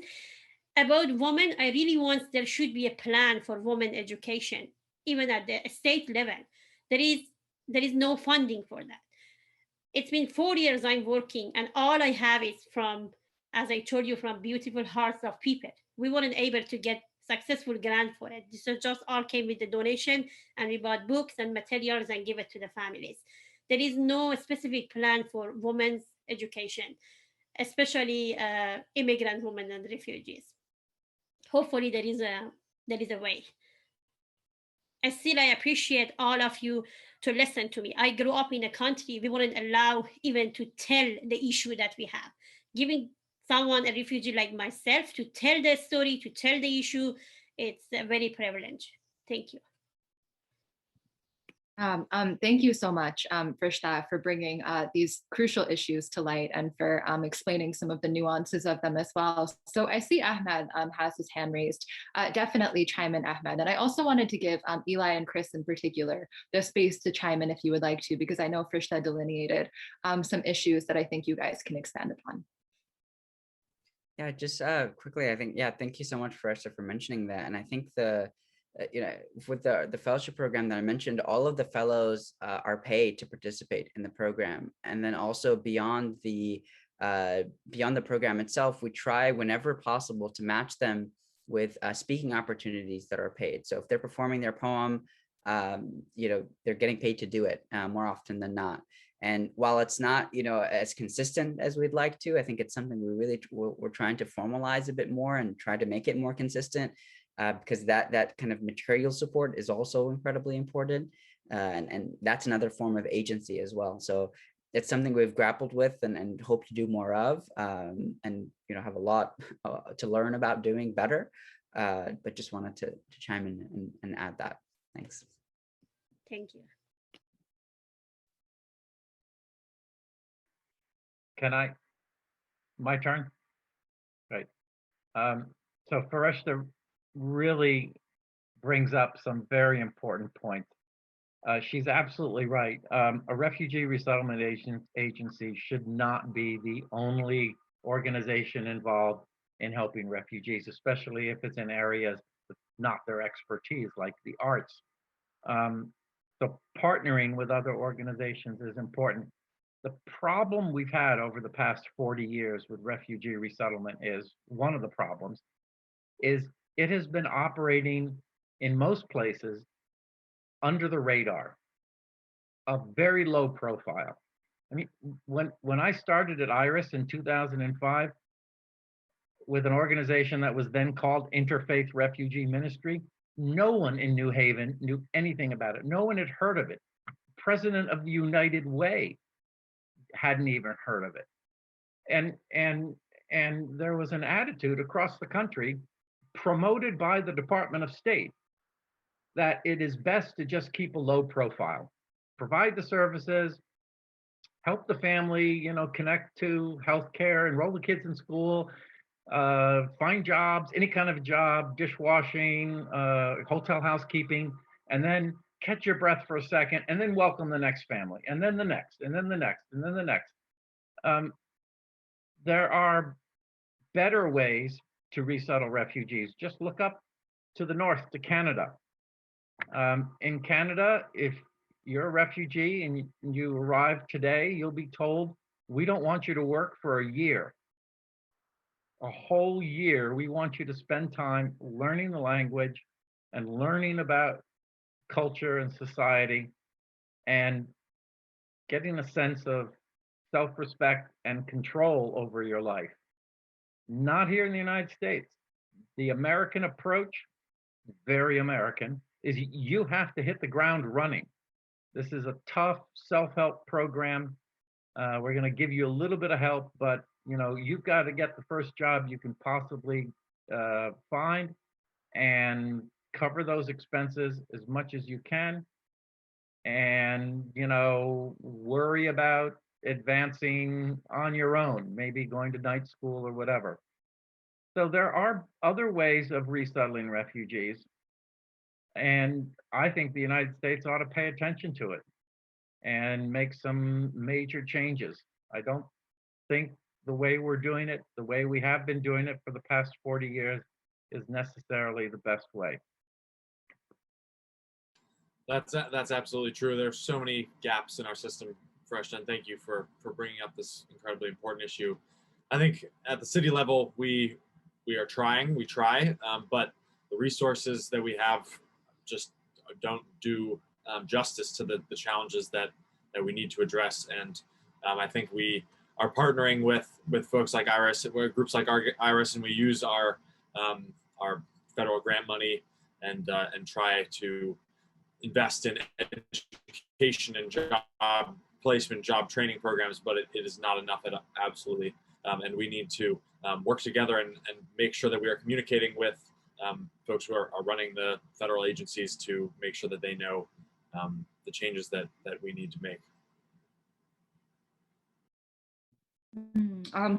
About women, I really want there should be a plan for women education, even at the state level. There is no funding for that. It's been 4 years I'm working, and all I have is from, as I told you, from beautiful hearts of people. We weren't able to get successful grant for it. This just all came with the donation, and we bought books and materials and give it to the families. There is no specific plan for women's education, especially immigrant women and refugees. Hopefully there is a way. And still, I appreciate all of you to listen to me. I grew up in a country we wouldn't allow even to tell the issue that we have. Giving someone, a refugee like myself, to tell the story, to tell the issue, it's a very privilege. Thank you. Thank you so much, Fereshteh, for bringing these crucial issues to light and for explaining some of the nuances of them as well. So I see Ahmed has his hand raised. Definitely chime in, Ahmed. And I also wanted to give Eli and Chris in particular the space to chime in if you would like to, because I know Fereshteh delineated some issues that I think you guys can expand upon. Yeah, just quickly, I think, yeah, thank you so much, Fereshteh, for mentioning that. And I think with the fellowship program that I mentioned, all of the fellows are paid to participate in the program. And then also beyond the program itself, we try whenever possible to match them with speaking opportunities that are paid. So if they're performing their poem, they're getting paid to do it more often than not. And while it's not, as consistent as we'd like to, I think it's something we're trying to formalize a bit more and try to make it more consistent. Because that kind of material support is also incredibly important. And that's another form of agency as well. So it's something we've grappled with and hope to do more of, and have a lot to learn about doing better. But just wanted to chime in and add that. Thanks. Thank you. My turn? Right. So Fereshteh really brings up some very important points. She's absolutely right. A refugee resettlement agency should not be the only organization involved in helping refugees, especially if it's in areas that's not their expertise, like the arts. So partnering with other organizations is important. The problem we've had over the past 40 years with refugee resettlement is, one of the problems is it has been operating in most places under the radar, a very low profile. I mean, when I started at IRIS in 2005, with an organization that was then called Interfaith Refugee Ministry. No one in New Haven knew anything about it. No one had heard of it. President of the United Way hadn't even heard of it. And there was an attitude across the country promoted by the Department of State that it is best to just keep a low profile, provide the services, help the family, connect to healthcare, enroll the kids in school, find jobs, any kind of job, dishwashing, hotel housekeeping, and then catch your breath for a second, and then welcome the next family, and then the next, and then the next, and then the next. There are better ways to resettle refugees. Just look up to the north, to Canada. In Canada, if you're a refugee and you arrive today, you'll be told, we don't want you to work for a year. A whole year, we want you to spend time learning the language and learning about culture and society and getting a sense of self-respect and control over your life. Not here in the United States. The American approach, very American, is you have to hit the ground running. This is a tough self-help program. We're going to give you a little bit of help, but you've got to get the first job you can possibly find and cover those expenses as much as you can, and worry about advancing on your own, maybe going to night school or whatever. So there are other ways of resettling refugees, and I think the United States ought to pay attention to it and make some major changes. I don't think the way we're doing it, the way we have been doing it for the past 40 years, is necessarily the best way. That's absolutely true. There's so many gaps in our system, Fereshteh, and thank you for bringing up this incredibly important issue. I think at the city level, we try, but the resources that we have just don't do justice to the challenges that we need to address. And I think we are partnering with folks like IRIS, groups like IRIS, and we use our federal grant money and try to invest in education and job placement, job training programs, but it is not enough, absolutely. And we need to work together and make sure that we are communicating with folks who are running the federal agencies to make sure that they know the changes that we need to make.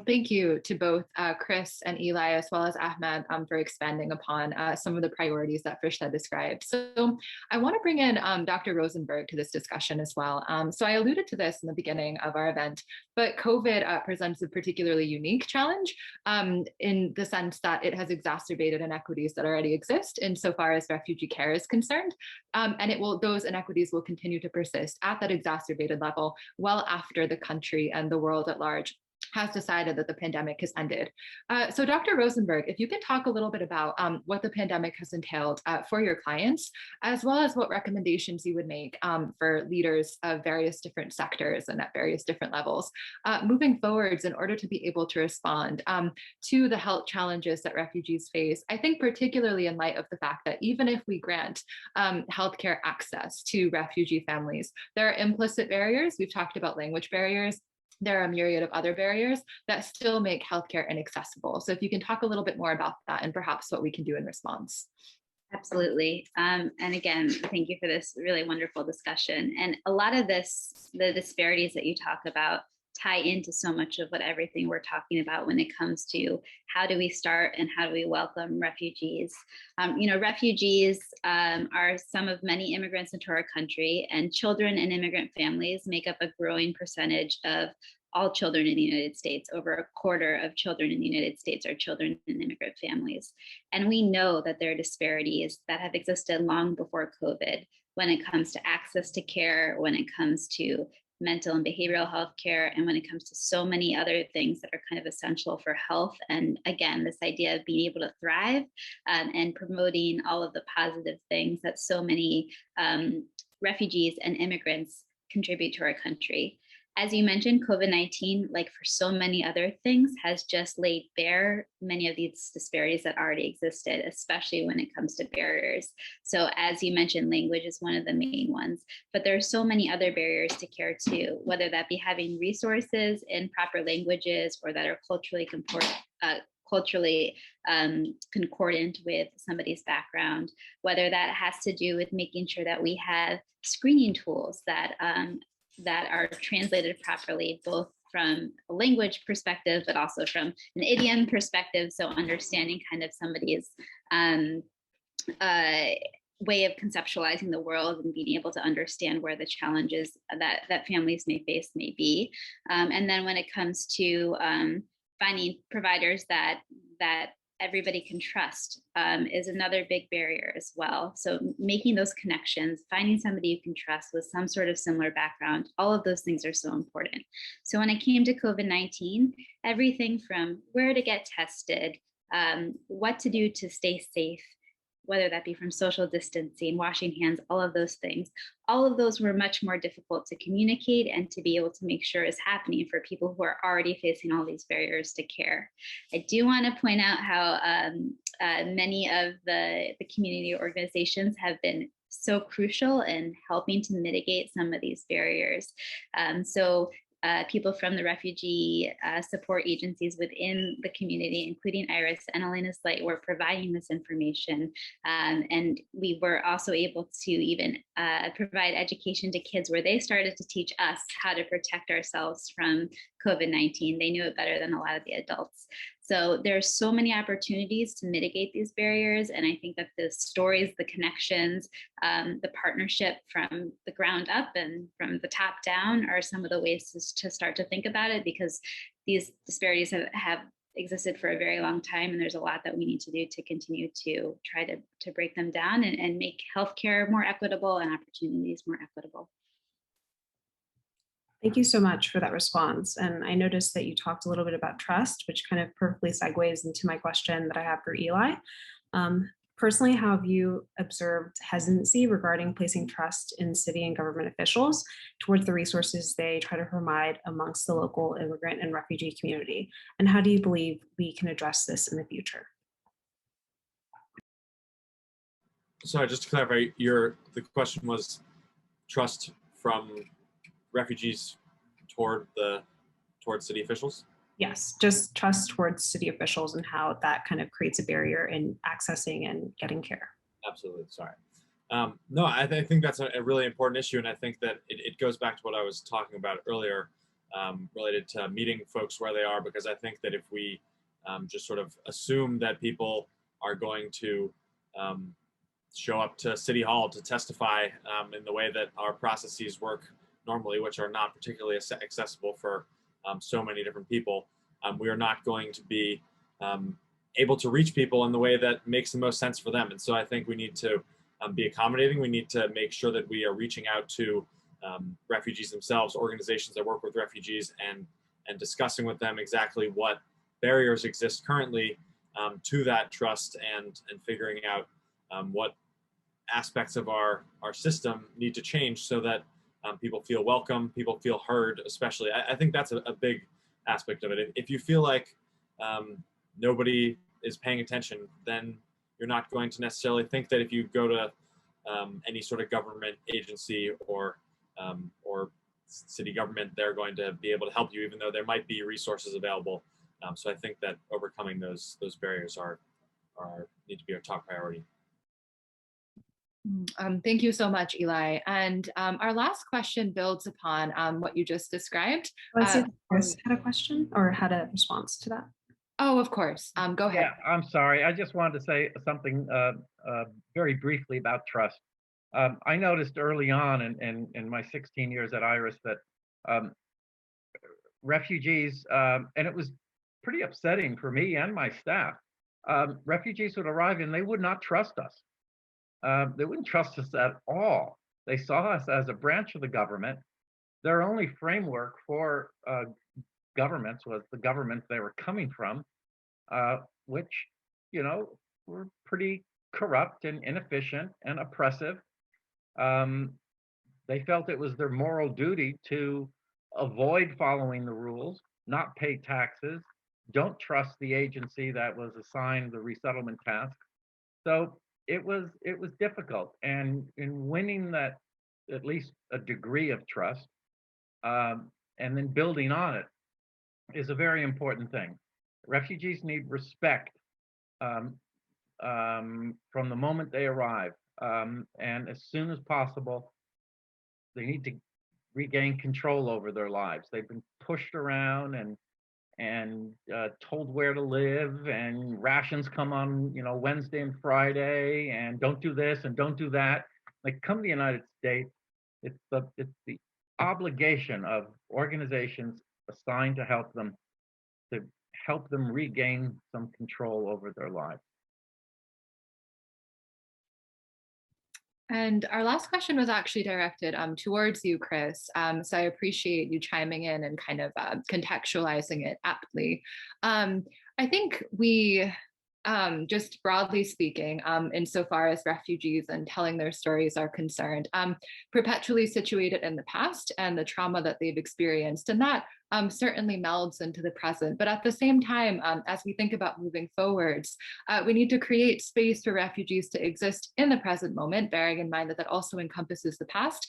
Thank you to both Chris and Eli, as well as Ahmed, for expanding upon some of the priorities that Fereshteh described. So I want to bring in Dr. Rosenberg to this discussion as well. So I alluded to this in the beginning of our event, but COVID presents a particularly unique challenge in the sense that it has exacerbated inequities that already exist insofar as refugee care is concerned. And those inequities will continue to persist at that exacerbated level well after the country and the world at large has decided that the pandemic has ended. So Dr. Rosenberg, if you could talk a little bit about what the pandemic has entailed for your clients, as well as what recommendations you would make for leaders of various different sectors and at various different levels, moving forwards in order to be able to respond to the health challenges that refugees face. I think particularly in light of the fact that even if we grant healthcare access to refugee families, there are implicit barriers. We've talked about language barriers. There are a myriad of other barriers that still make healthcare inaccessible. So if you can talk a little bit more about that and perhaps what we can do in response. Absolutely. And again, thank you for this really wonderful discussion. And a lot of this, the disparities that you talk about, tie into so much of what everything we're talking about when it comes to how do we start and how do we welcome refugees. Refugees are some of many immigrants into our country, and children and immigrant families make up a growing percentage of all children in the United States. Over a quarter of children in the United States are children in immigrant families. And we know that there are disparities that have existed long before COVID when it comes to access to care, when it comes to mental and behavioral health care, and when it comes to so many other things that are kind of essential for health. And again, this idea of being able to thrive and promoting all of the positive things that so many refugees and immigrants contribute to our country. As you mentioned, COVID-19, like for so many other things, has just laid bare many of these disparities that already existed, especially when it comes to barriers. So as you mentioned, language is one of the main ones, but there are so many other barriers to care too, whether that be having resources in proper languages or that are culturally concordant with somebody's background, whether that has to do with making sure that we have screening tools that are translated properly, both from a language perspective, but also from an idiom perspective. So understanding kind of somebody's way of conceptualizing the world and being able to understand where the challenges that families may face may be. And then when it comes to finding providers that everybody can trust is another big barrier as well. So making those connections, finding somebody you can trust with some sort of similar background, all of those things are so important. So when I came to COVID-19, everything from where to get tested, what to do to stay safe, whether that be from social distancing, washing hands, all of those things, all of those were much more difficult to communicate and to be able to make sure is happening for people who are already facing all these barriers to care. I do want to point out how many of the community organizations have been so crucial in helping to mitigate some of these barriers. People from the refugee support agencies within the community, including IRIS and Elena's Light, were providing this information. And we were also able to even provide education to kids where they started to teach us how to protect ourselves from COVID-19. They knew it better than a lot of the adults. So there's so many opportunities to mitigate these barriers. And I think that the stories, the connections, the partnership from the ground up and from the top down are some of the ways to start to think about it, because these disparities have existed for a very long time. And there's a lot that we need to do to continue to try to break them down and make healthcare more equitable and opportunities more equitable. Thank you so much for that response. And I noticed that you talked a little bit about trust, which kind of perfectly segues into my question that I have for Eli. Personally, how have you observed hesitancy regarding placing trust in city and government officials towards the resources they try to provide amongst the local immigrant and refugee community? And how do you believe we can address this in the future? Sorry, just to clarify, the question was trust from refugees towards city officials? Yes, just trust towards city officials and how that kind of creates a barrier in accessing and getting care. Absolutely, sorry. No, I think that's a really important issue, and I think that it goes back to what I was talking about earlier, related to meeting folks where they are, because I think that if we just sort of assume that people are going to show up to City Hall to testify in the way that our processes work normally, which are not particularly accessible for so many different people, we are not going to be able to reach people in the way that makes the most sense for them. And so I think we need to be accommodating. We need to make sure that we are reaching out to refugees themselves, organizations that work with refugees, and discussing with them exactly what barriers exist currently to that trust, and figuring out what aspects of our system need to change so that people feel welcome, people feel heard, especially. I think that's a big aspect of it. If you feel like nobody is paying attention, then you're not going to necessarily think that if you go to any sort of government agency or city government, they're going to be able to help you, even though there might be resources available. So I think that overcoming those barriers need to be our top priority. Thank you so much, Eli. And our last question builds upon what you just described. I see Chris had a question or had a response to that. Oh, of course. Go ahead. Yeah, I'm sorry. I just wanted to say something very briefly about trust. I noticed early on in my 16 years at IRIS that refugees, and it was pretty upsetting for me and my staff, refugees would arrive and they would not trust us. They wouldn't trust us at all. They saw us as a branch of the government. Their only framework for governments was the government they were coming from, which, were pretty corrupt and inefficient and oppressive. They felt it was their moral duty to avoid following the rules, not pay taxes, don't trust the agency that was assigned the resettlement task. So it was difficult, and in winning that at least a degree of trust, and then building on it is a very important thing. Refugees need respect um, from the moment they arrive, and as soon as possible, they need to regain control over their lives. They've been pushed around and told where to live, and rations come on, Wednesday and Friday, and don't do this and don't do that. Like, come to the United States, it's the obligation of organizations assigned to help them regain some control over their lives. And our last question was actually directed towards you, Chris. So I appreciate you chiming in and kind of contextualizing it aptly. I think we, just broadly speaking, insofar as refugees and telling their stories are concerned, perpetually situated in the past and the trauma that they've experienced. And that certainly melds into the present. But at the same time, as we think about moving forwards, we need to create space for refugees to exist in the present moment, bearing in mind that that also encompasses the past,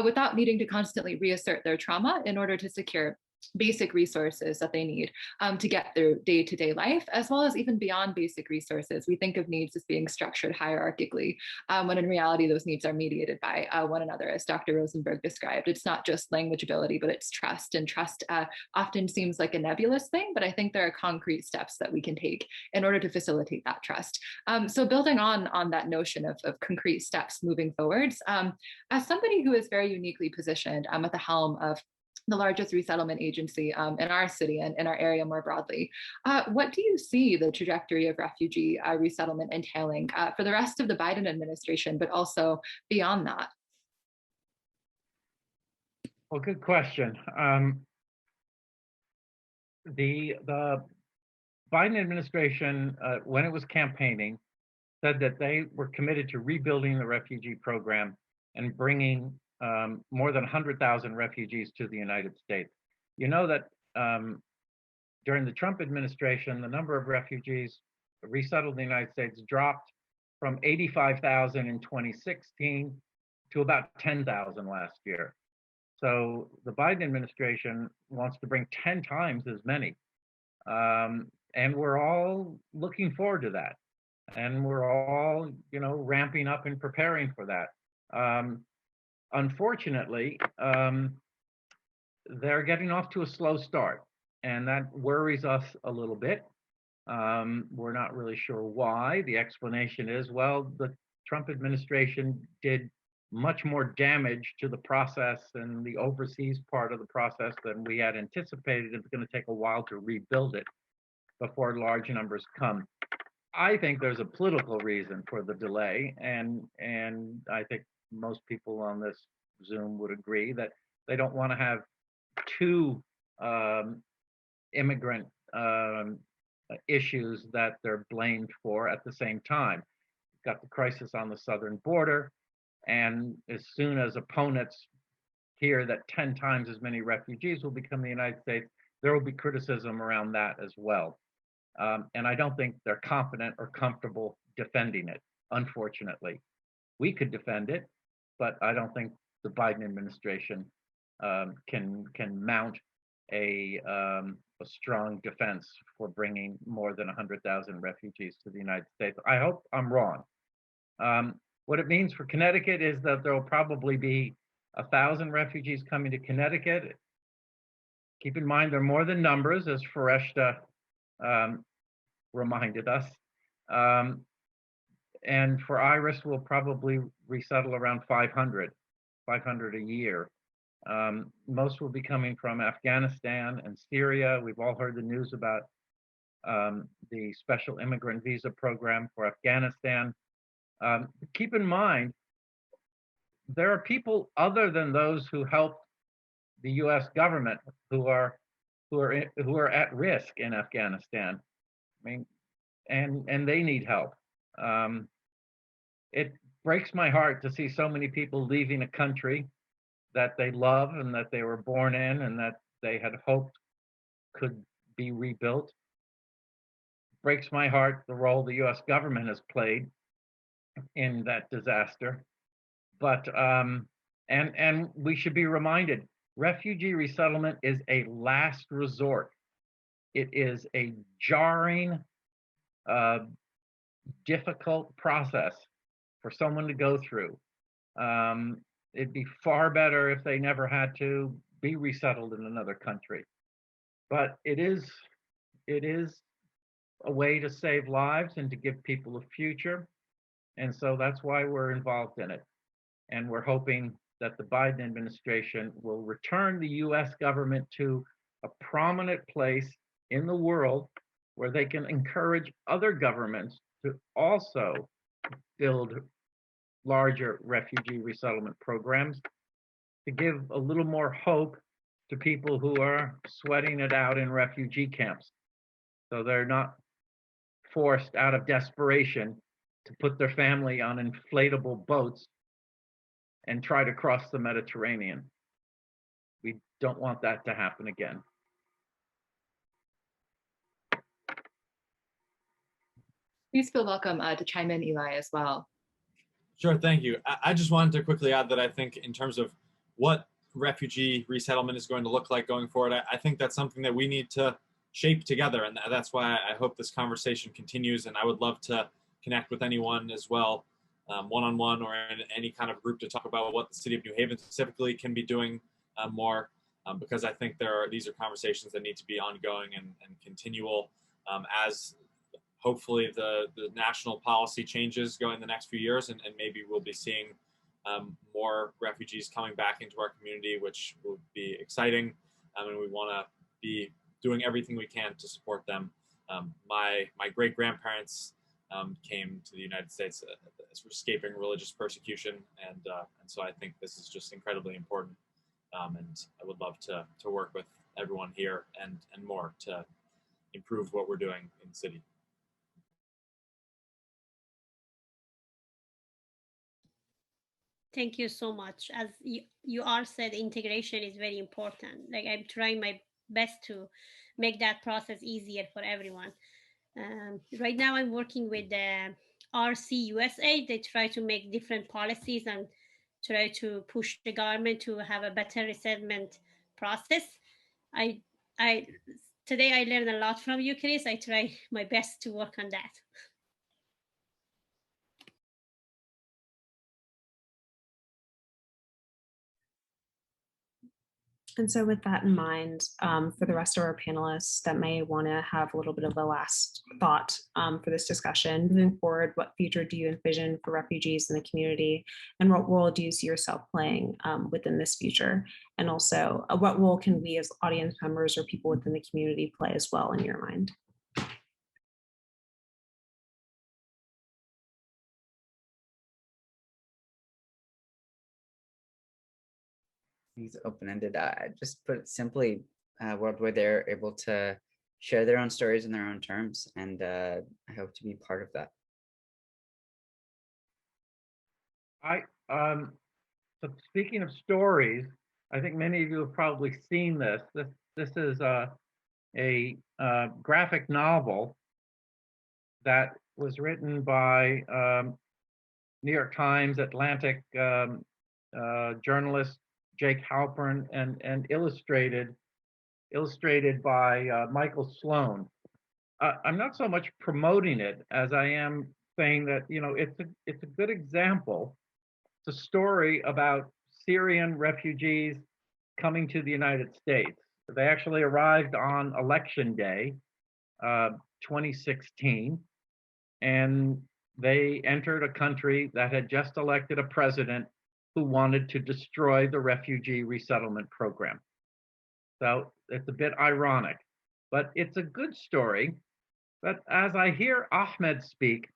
without needing to constantly reassert their trauma in order to secure basic resources that they need to get through day-to-day life, as well as even beyond basic resources. We think of needs as being structured hierarchically, when in reality those needs are mediated by one another, as Dr. Rosenberg described. It's not just language ability, but it's trust, and trust often seems like a nebulous thing, but I think there are concrete steps that we can take in order to facilitate that trust. So building on that notion of concrete steps moving forwards, as somebody who is very uniquely positioned at the helm of the largest resettlement agency in our city and in our area more broadly, what do you see the trajectory of refugee resettlement entailing for the rest of the Biden administration, but also beyond that? Well, good question. The Biden administration, when it was campaigning, said that they were committed to rebuilding the refugee program and bringing more than 100,000 refugees to the United States. You know that during the Trump administration, the number of refugees resettled in the United States dropped from 85,000 in 2016 to about 10,000 last year. So the Biden administration wants to bring 10 times as many. And we're all looking forward to that. And we're all, ramping up and preparing for that. Unfortunately, they're getting off to a slow start, and that worries us a little bit. We're not really sure why. The explanation is, well, the Trump administration did much more damage to the process and the overseas part of the process than we had anticipated. It's going to take a while to rebuild it before large numbers come. I think there's a political reason for the delay, and I think most people on this Zoom would agree that they don't want to have two immigrant issues that they're blamed for at the same time. You've got the crisis on the southern border, and as soon as opponents hear that 10 times as many refugees will become the United States, there will be criticism around that as well. And I don't think they're confident or comfortable defending it, unfortunately. We could defend it, but I don't think the Biden administration can mount a strong defense for bringing more than 100,000 refugees to the United States. I hope I'm wrong. What it means for Connecticut is that there will probably be 1,000 refugees coming to Connecticut. Keep in mind, they're more than numbers, as Fereshteh reminded us. And for Iris, we'll probably resettle around 500 a year. Most will be coming from Afghanistan and Syria. We've all heard the news about the special immigrant visa program for Afghanistan. Keep in mind, there are people other than those who helped the U.S. government who are at risk in Afghanistan. I mean, and they need help. It breaks my heart to see so many people leaving a country that they love and that they were born in and that they had hoped could be rebuilt. Breaks my heart the role the US government has played in that disaster. But and we should be reminded, refugee resettlement is a last resort. It is a jarring, difficult process for someone to go through. It'd be far better if they never had to be resettled in another country. But it is a way to save lives and to give people a future. And so that's why we're involved in it. And we're hoping that the Biden administration will return the US government to a prominent place in the world where they can encourage other governments to also build larger refugee resettlement programs to give a little more hope to people who are sweating it out in refugee camps. So they're not forced out of desperation to put their family on inflatable boats and try to cross the Mediterranean. We don't want that to happen again. Please feel welcome to chime in, Eli, as well. Sure, thank you. I just wanted to quickly add that I think in terms of what refugee resettlement is going to look like going forward, I think that's something that we need to shape together. And that's why I hope this conversation continues. And I would love to connect with anyone as well, one-on-one or in any kind of group, to talk about what the city of New Haven specifically can be doing more, because I think these are conversations that need to be ongoing and continual as hopefully the national policy changes going in the next few years, and maybe we'll be seeing more refugees coming back into our community, which will be exciting. And we want to be doing everything we can to support them. My great-grandparents came to the United States escaping religious persecution, and so I think this is just incredibly important. And I would love to work with everyone here and more to improve what we're doing in the city. Thank you so much. As you all said, integration is very important. Like, I'm trying my best to make that process easier for everyone. Right now, I'm working with the RC USA. They try to make different policies and try to push the government to have a better resettlement process. Today I learned a lot from you, Chris. I try my best to work on that. And so with that in mind, for the rest of our panelists that may want to have a little bit of a last thought for this discussion, moving forward, what future do you envision for refugees in the community, and what role do you see yourself playing within this future? And also, what role can we as audience members or people within the community play as well in your mind? These open-ended, just put it simply, world where they're able to share their own stories in their own terms, and I hope to be part of that. So speaking of stories, I think many of you have probably seen this. This is a graphic novel that was written by New York Times, Atlantic journalist Jake Halpern, and illustrated by Michael Sloan. I'm not so much promoting it as I am saying that, you know, it's a good example. It's a story about Syrian refugees coming to the United States. They actually arrived on Election Day, 2016, and they entered a country that had just elected a president who wanted to destroy the refugee resettlement program. So it's a bit ironic, but it's a good story. But as I hear Ahmed speak,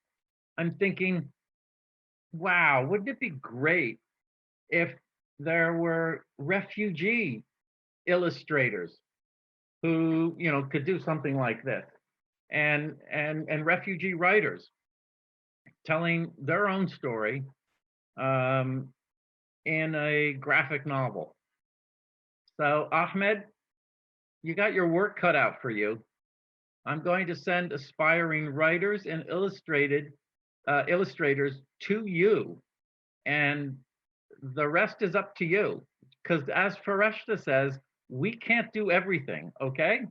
I'm thinking, wow, wouldn't it be great if there were refugee illustrators who, you know, could do something like this, and refugee writers telling their own story, in a graphic novel. So Ahmed, you got your work cut out for you. I'm going to send aspiring writers and illustrators to you, and the rest is up to you. Because as Fereshteh says, we can't do everything, okay?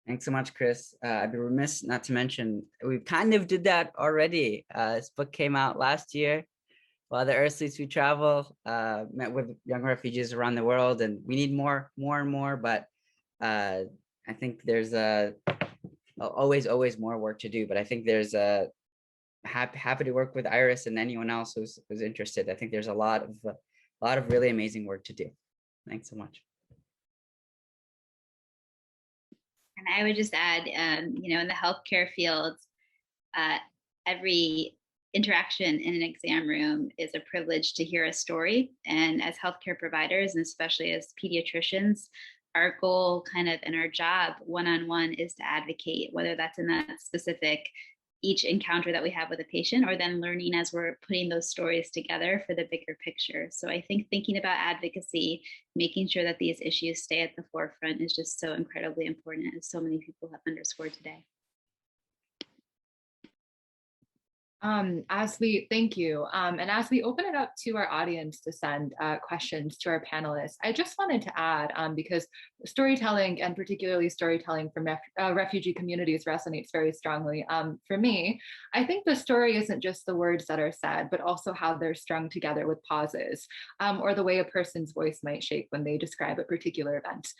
Thanks so much, Chris. I'd be remiss not to mention, we kind of did that already. This book came out last year. While the Earth Sleeps We Travel, met with young refugees around the world, and we need more and more, but I think there's always more work to do, but I think there's happy to work with Iris and anyone else who's interested. I think there's a lot of really amazing work to do. Thanks so much. And I would just add, you know, in the healthcare field, every interaction in an exam room is a privilege to hear a story. And as healthcare providers, and especially as pediatricians, our goal kind of in our job one-on-one is to advocate, whether that's in that specific each encounter that we have with a patient, or then learning as we're putting those stories together for the bigger picture. So I think thinking about advocacy, making sure that these issues stay at the forefront is just so incredibly important, as so many people have underscored today. Thank you. And as we open it up to our audience to send questions to our panelists, I just wanted to add, because storytelling, and particularly storytelling from refugee communities, resonates very strongly. For me, I think the story isn't just the words that are said, but also how they're strung together with pauses, or the way a person's voice might shape when they describe a particular event,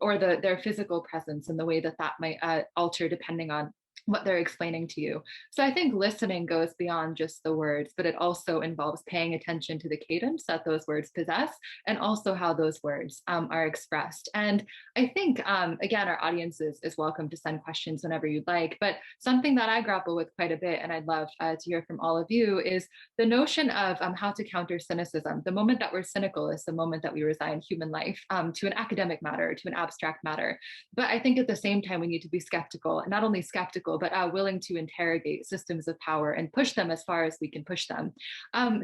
or their physical presence and the way that might alter depending on what they're explaining to you. So I think listening goes beyond just the words, but it also involves paying attention to the cadence that those words possess, and also how those words are expressed. And I think, again, our audience is welcome to send questions whenever you'd like, but something that I grapple with quite a bit, and I'd love to hear from all of you, is the notion of how to counter cynicism. The moment that we're cynical is the moment that we resign human life to an academic matter, to an abstract matter. But I think at the same time, we need to be skeptical, and not only skeptical, but willing to interrogate systems of power and push them as far as we can push them.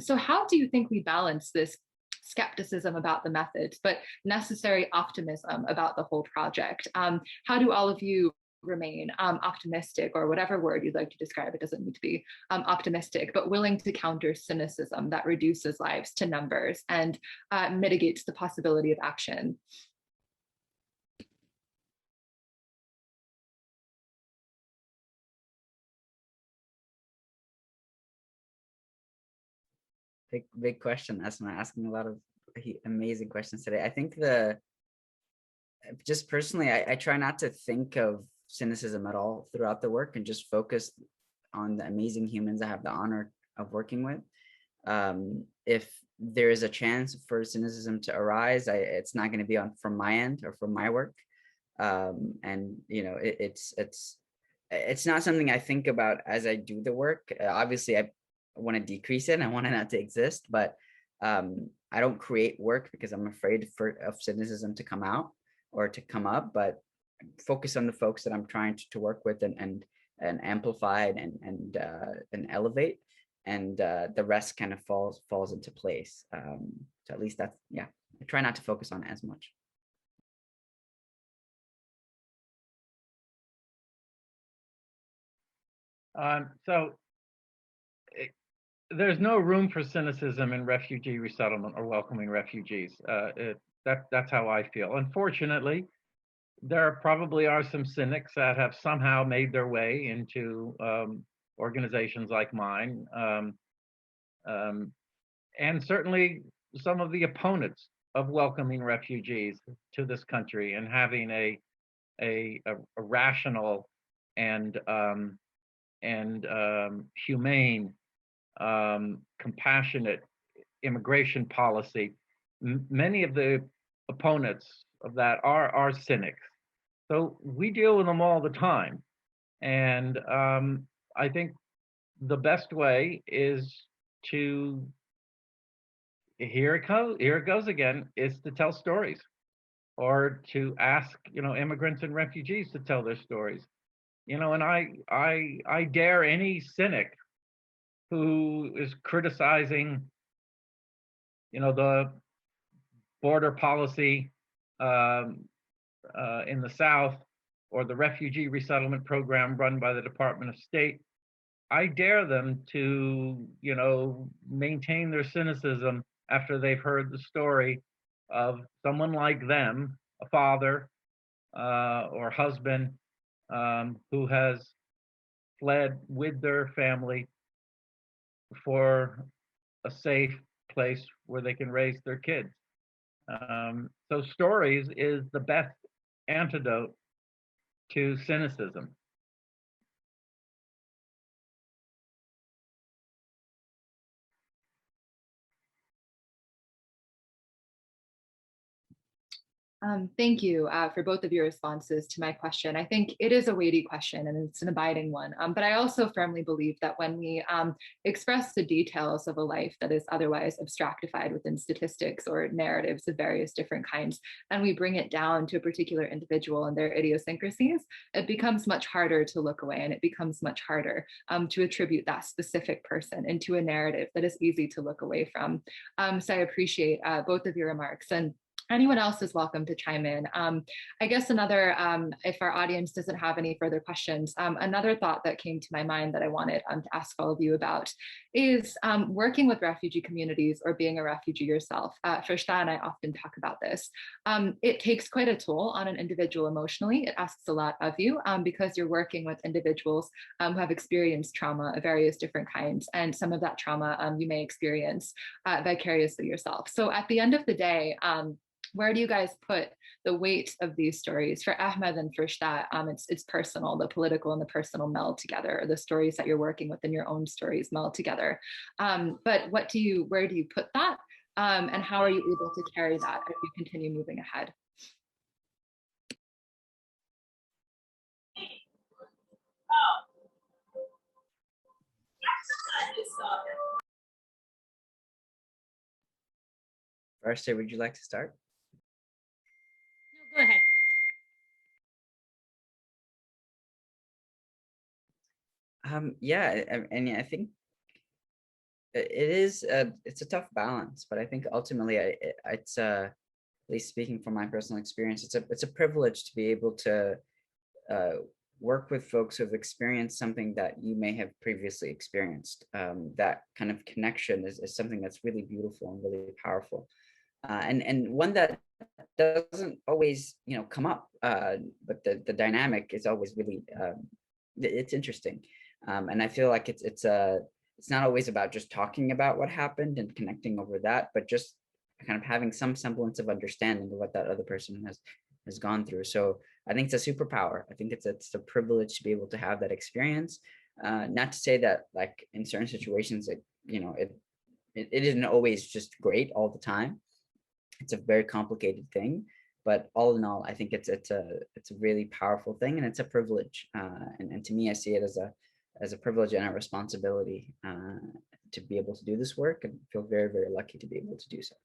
So how do you think we balance this skepticism about the methods, but necessary optimism about the whole project? How do all of you remain optimistic, or whatever word you'd like to describe, it doesn't need to be optimistic, but willing to counter cynicism that reduces lives to numbers and mitigates the possibility of action? Big question, Esma, asking a lot of amazing questions today. I think just personally, I try not to think of cynicism at all throughout the work, and just focus on the amazing humans I have the honor of working with. If there is a chance for cynicism to arise, it's not going to be from my end or from my work. And you know, it's not something I think about as I do the work. Obviously, I want to decrease it. I want it not to exist, but I don't create work because I'm afraid of cynicism to come out or to come up, but focus on the folks that I'm trying to work with and amplify and elevate, and the rest kind of falls into place. So at least that's, yeah, I try not to focus on it as much. So there's no room for cynicism in refugee resettlement or welcoming refugees. That's how I feel. Unfortunately, there probably are some cynics that have somehow made their way into organizations like mine, and certainly some of the opponents of welcoming refugees to this country and having a rational and humane, compassionate immigration policy. Many of the opponents of that are cynics. So we deal with them all the time. And I think the best way is to, here it goes again, is to tell stories, or to ask, immigrants and refugees to tell their stories. And I dare any cynic who is criticizing, the border policy in the South or the refugee resettlement program run by the Department of State, I dare them to, maintain their cynicism after they've heard the story of someone like them, a father or husband, who has fled with their family for a safe place where they can raise their kids. So stories is the best antidote to cynicism. Thank you for both of your responses to my question. I think it is a weighty question and it's an abiding one, but I also firmly believe that when we express the details of a life that is otherwise abstractified within statistics or narratives of various different kinds, and we bring it down to a particular individual and their idiosyncrasies, it becomes much harder to look away, and it becomes much harder to attribute that specific person into a narrative that is easy to look away from. So I appreciate both of your remarks. And anyone else is welcome to chime in. I guess another, if our audience doesn't have any further questions, another thought that came to my mind that I wanted to ask all of you about is working with refugee communities or being a refugee yourself. Fereshteh and I often talk about this. It takes quite a toll on an individual emotionally. It asks a lot of you because you're working with individuals who have experienced trauma of various different kinds, and some of that trauma you may experience vicariously yourself. So at the end of the day, where do you guys put the weight of these stories? For Ahmed and Fereshteh, it's personal, the political and the personal meld together, the stories that you're working with and your own stories meld together. But where do you put that? And how are you able to carry that as you continue moving ahead? Fereshteh, would you like to start? No, go ahead. Yeah, and I think it's a tough balance, but I think ultimately it's at least speaking from my personal experience, it's a privilege to be able to work with folks who have experienced something that you may have previously experienced. That kind of connection is something that's really beautiful and really powerful, and one that doesn't always come up, but the dynamic is always really it's interesting, and I feel like it's not always about just talking about what happened and connecting over that, but just kind of having some semblance of understanding of what that other person has gone through. So I think it's a superpower. I think it's a privilege to be able to have that experience. Not to say that like in certain situations it isn't always just great all the time. It's a very complicated thing, but all in all, I think it's a really powerful thing, and it's a privilege. And to me, I see it as a privilege and a responsibility to be able to do this work, and feel very, very lucky to be able to do so.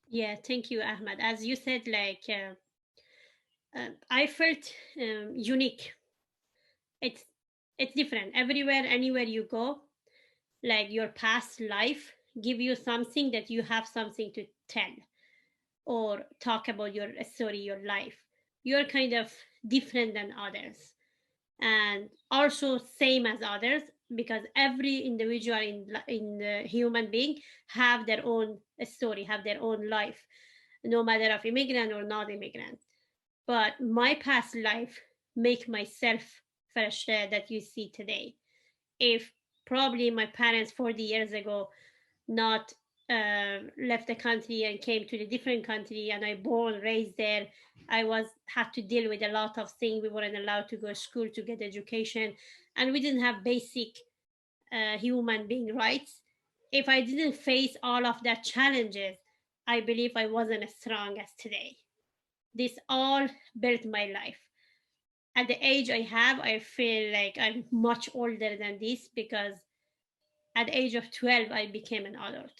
Yeah, thank you, Ahmed. As you said, like I felt unique. It's different everywhere, anywhere you go. Like your past life give you something that you have something to tell or talk about your story, your life. You're kind of different than others, and also same as others, because every individual in the human being have their own story, have their own life, no matter of immigrant or not immigrant. But my past life make myself Fereshteh that you see today. If probably my parents 40 years ago not left the country and came to a different country, and I born raised there, I had to deal with a lot of things. We weren't allowed to go to school to get education, and we didn't have basic human being rights. If I didn't face all of that challenges, I believe I wasn't as strong as today. This all built my life. At the age I have, I feel like I'm much older than this, because at the age of 12, I became an adult.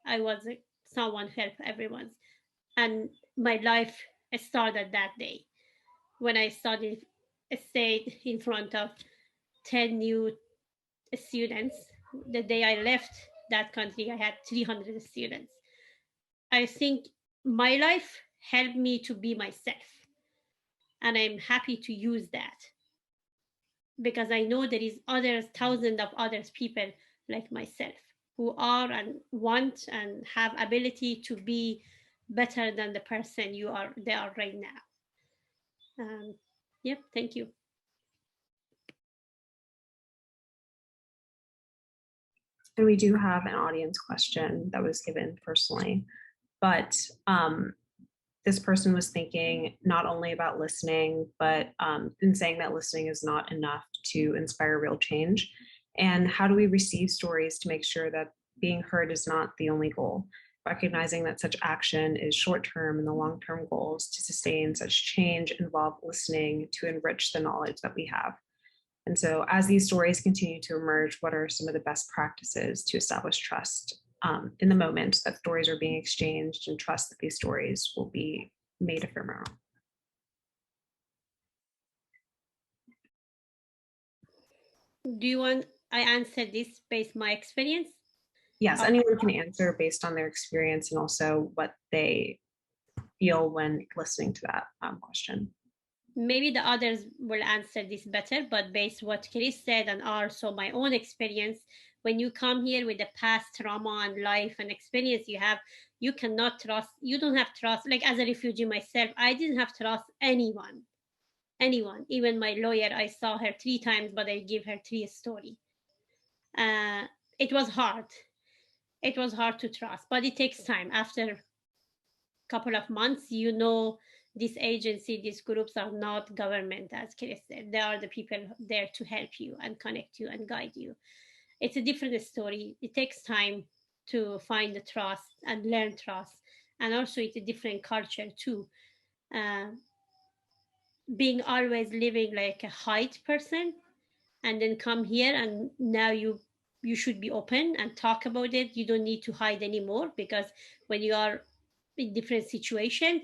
I was someone who helped everyone. And my life started that day when I stayed in front of 10 new students. The day I left that country, I had 300 students. I think my life helped me to be myself. And I'm happy to use that because I know there is others, thousands of others people like myself who are and want and have ability to be better than the person they are right now. Yep, thank you. And we do have an audience question that was given personally, but this person was thinking not only about listening, but in saying that listening is not enough to inspire real change. And how do we receive stories to make sure that being heard is not the only goal? Recognizing that such action is short-term and the long-term goals to sustain such change involve listening to enrich the knowledge that we have. And so as these stories continue to emerge, what are some of the best practices to establish trust in the moment that stories are being exchanged and trust that these stories will be made ephemeral? Do you want I answer this based on my experience? Yes, anyone can answer based on their experience and also what they feel when listening to that question. Maybe the others will answer this better, but based what Chris said and also my own experience, when you come here with the past trauma and life and experience you have, you cannot trust, you don't have trust. Like as a refugee myself, I didn't have trust anyone, even my lawyer. I saw her 3 times, but I give her 3 stories. It was hard. It was hard to trust, but it takes time. After a couple of months, you know, this agency, these groups are not government, as Chris said. They are the people there to help you and connect you and guide you. It's a different story. It takes time to find the trust and learn trust. And also it's a different culture too. Being always living like a hide person and then come here and now you should be open and talk about it. You don't need to hide anymore because when you are in different situation,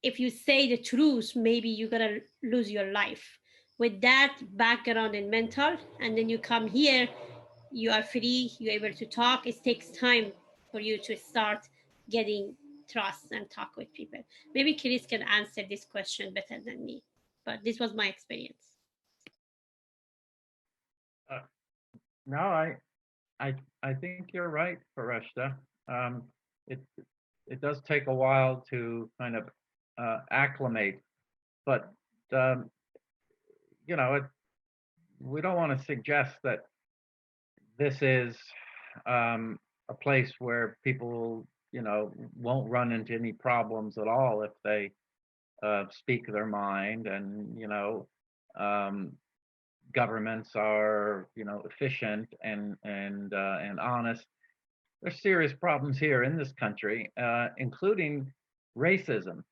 if you say the truth, maybe you're gonna lose your life. With that background and mental, and then you come here, you are free, you're able to talk. It takes time for you to start getting trust and talk with people. Maybe Chris can answer this question better than me, but this was my experience. No, I think you're right, Fereshteh. It does take a while to kind of acclimate, but you know, we don't want to suggest that this is a place where people, you know, won't run into any problems at all if they speak their mind, and you know, governments are, you know, efficient and honest. There's serious problems here in this country, including racism,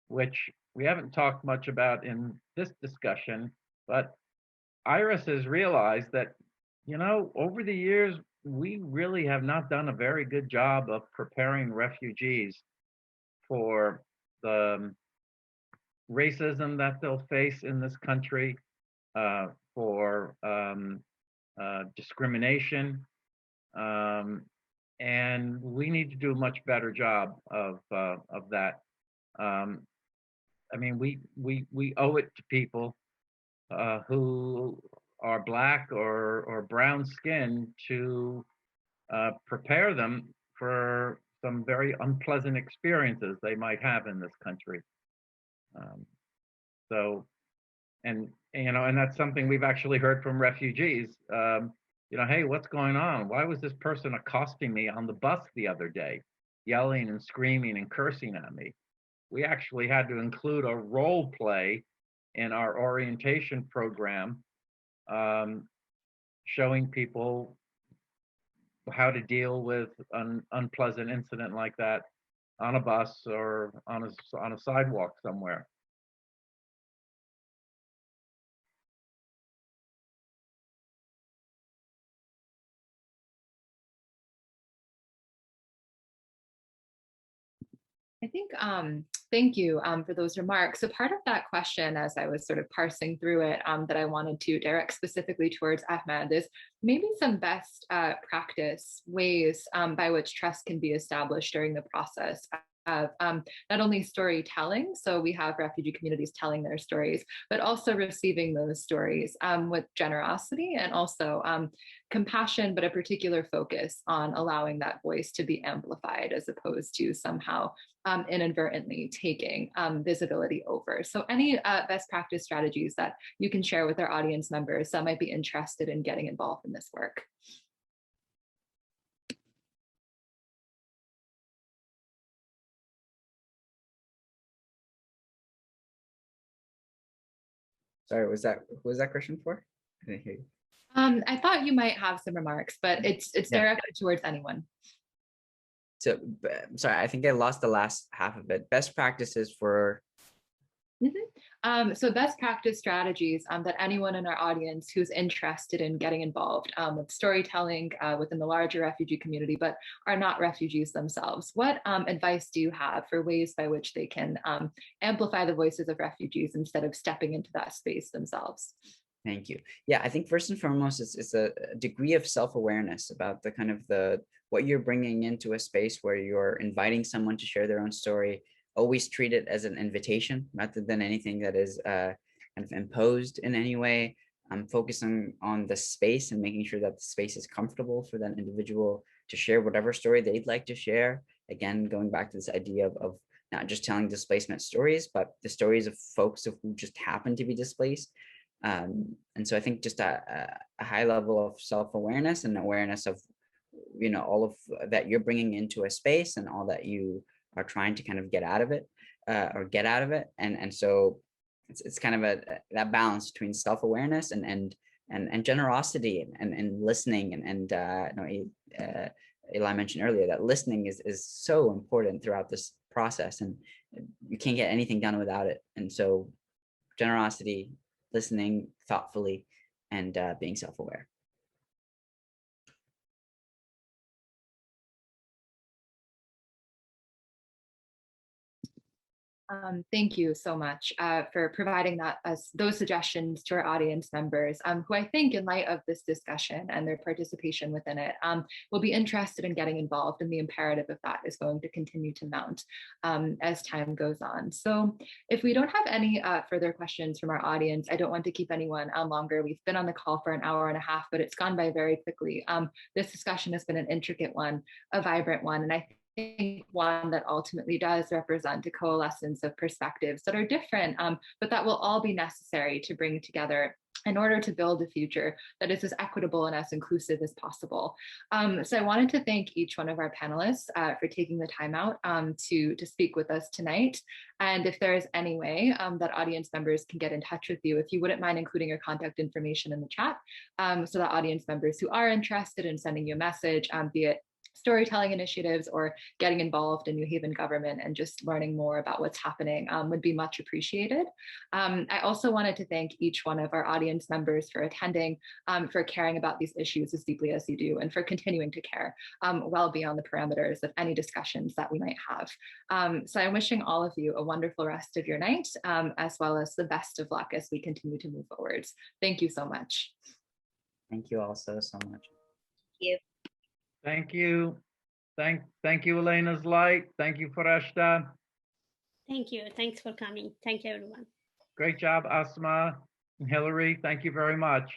which we haven't talked much about in this discussion, but Iris has realized that, you know, over the years, we really have not done a very good job of preparing refugees for the racism that they'll face in this country, for discrimination, and we need to do a much better job of that. I mean, we owe it to people who are black or brown skinned to prepare them for some very unpleasant experiences they might have in this country. So, and you know, and that's something we've actually heard from refugees. You know, hey, what's going on? Why was this person accosting me on the bus the other day, yelling and screaming and cursing at me? We actually had to include a role play in our orientation program, showing people how to deal with an unpleasant incident like that on a bus or on a sidewalk somewhere. I think, thank you for those remarks. So part of that question, as I was sort of parsing through it, that I wanted to direct specifically towards Ahmed is maybe some best practice ways by which trust can be established during the process of not only storytelling, so we have refugee communities telling their stories, but also receiving those stories with generosity and also compassion, but a particular focus on allowing that voice to be amplified as opposed to somehow inadvertently taking visibility over. So any best practice strategies that you can share with our audience members that might be interested in getting involved in this work? Sorry, who was that question for? I didn't hear you. I thought you might have some remarks, but it's directed towards anyone. So, sorry, I think I lost the last half of it. Best practices for. So best practice strategies that anyone in our audience who's interested in getting involved with storytelling within the larger refugee community, but are not refugees themselves. What advice do you have for ways by which they can amplify the voices of refugees instead of stepping into that space themselves? Thank you. Yeah, I think first and foremost, it's a degree of self-awareness about the kind of what you're bringing into a space where you're inviting someone to share their own story. Always treat it as an invitation rather than anything that is kind of imposed in any way. Focusing on the space and making sure that the space is comfortable for that individual to share whatever story they'd like to share. Again, going back to this idea of not just telling displacement stories, but the stories of folks who just happen to be displaced. And so I think just a high level of self-awareness and awareness of, all of that you're bringing into a space and all that you are trying to kind of get out of it. And so it's kind of that balance between self-awareness and generosity and listening and Eli mentioned earlier that listening is so important throughout this process, and you can't get anything done without it. And so generosity, listening thoughtfully, and being self-aware. Thank you so much for providing those suggestions to our audience members, who I think in light of this discussion and their participation within it, will be interested in getting involved, and the imperative of that is going to continue to mount as time goes on. So if we don't have any further questions from our audience, I don't want to keep anyone longer. We've been on the call for an hour and a half, but it's gone by very quickly. This discussion has been an intricate one, a vibrant one, and I think one that ultimately does represent a coalescence of perspectives that are different, but that will all be necessary to bring together in order to build a future that is as equitable and as inclusive as possible. So I wanted to thank each one of our panelists for taking the time out to speak with us tonight. And if there is any way that audience members can get in touch with you, if you wouldn't mind including your contact information in the chat, so that audience members who are interested in sending you a message, be it storytelling initiatives or getting involved in New Haven government and just learning more about what's happening would be much appreciated. I also wanted to thank each one of our audience members for attending, for caring about these issues as deeply as you do, and for continuing to care well beyond the parameters of any discussions that we might have. So I'm wishing all of you a wonderful rest of your night, as well as the best of luck as we continue to move forwards. Thank you so much. Thank you also so much. Thank you. Thank you. Thank you, Elena's Light. Thank you, Fereshteh. Thank you. Thanks for coming. Thank you, everyone. Great job, Asma and Hillary. Thank you very much.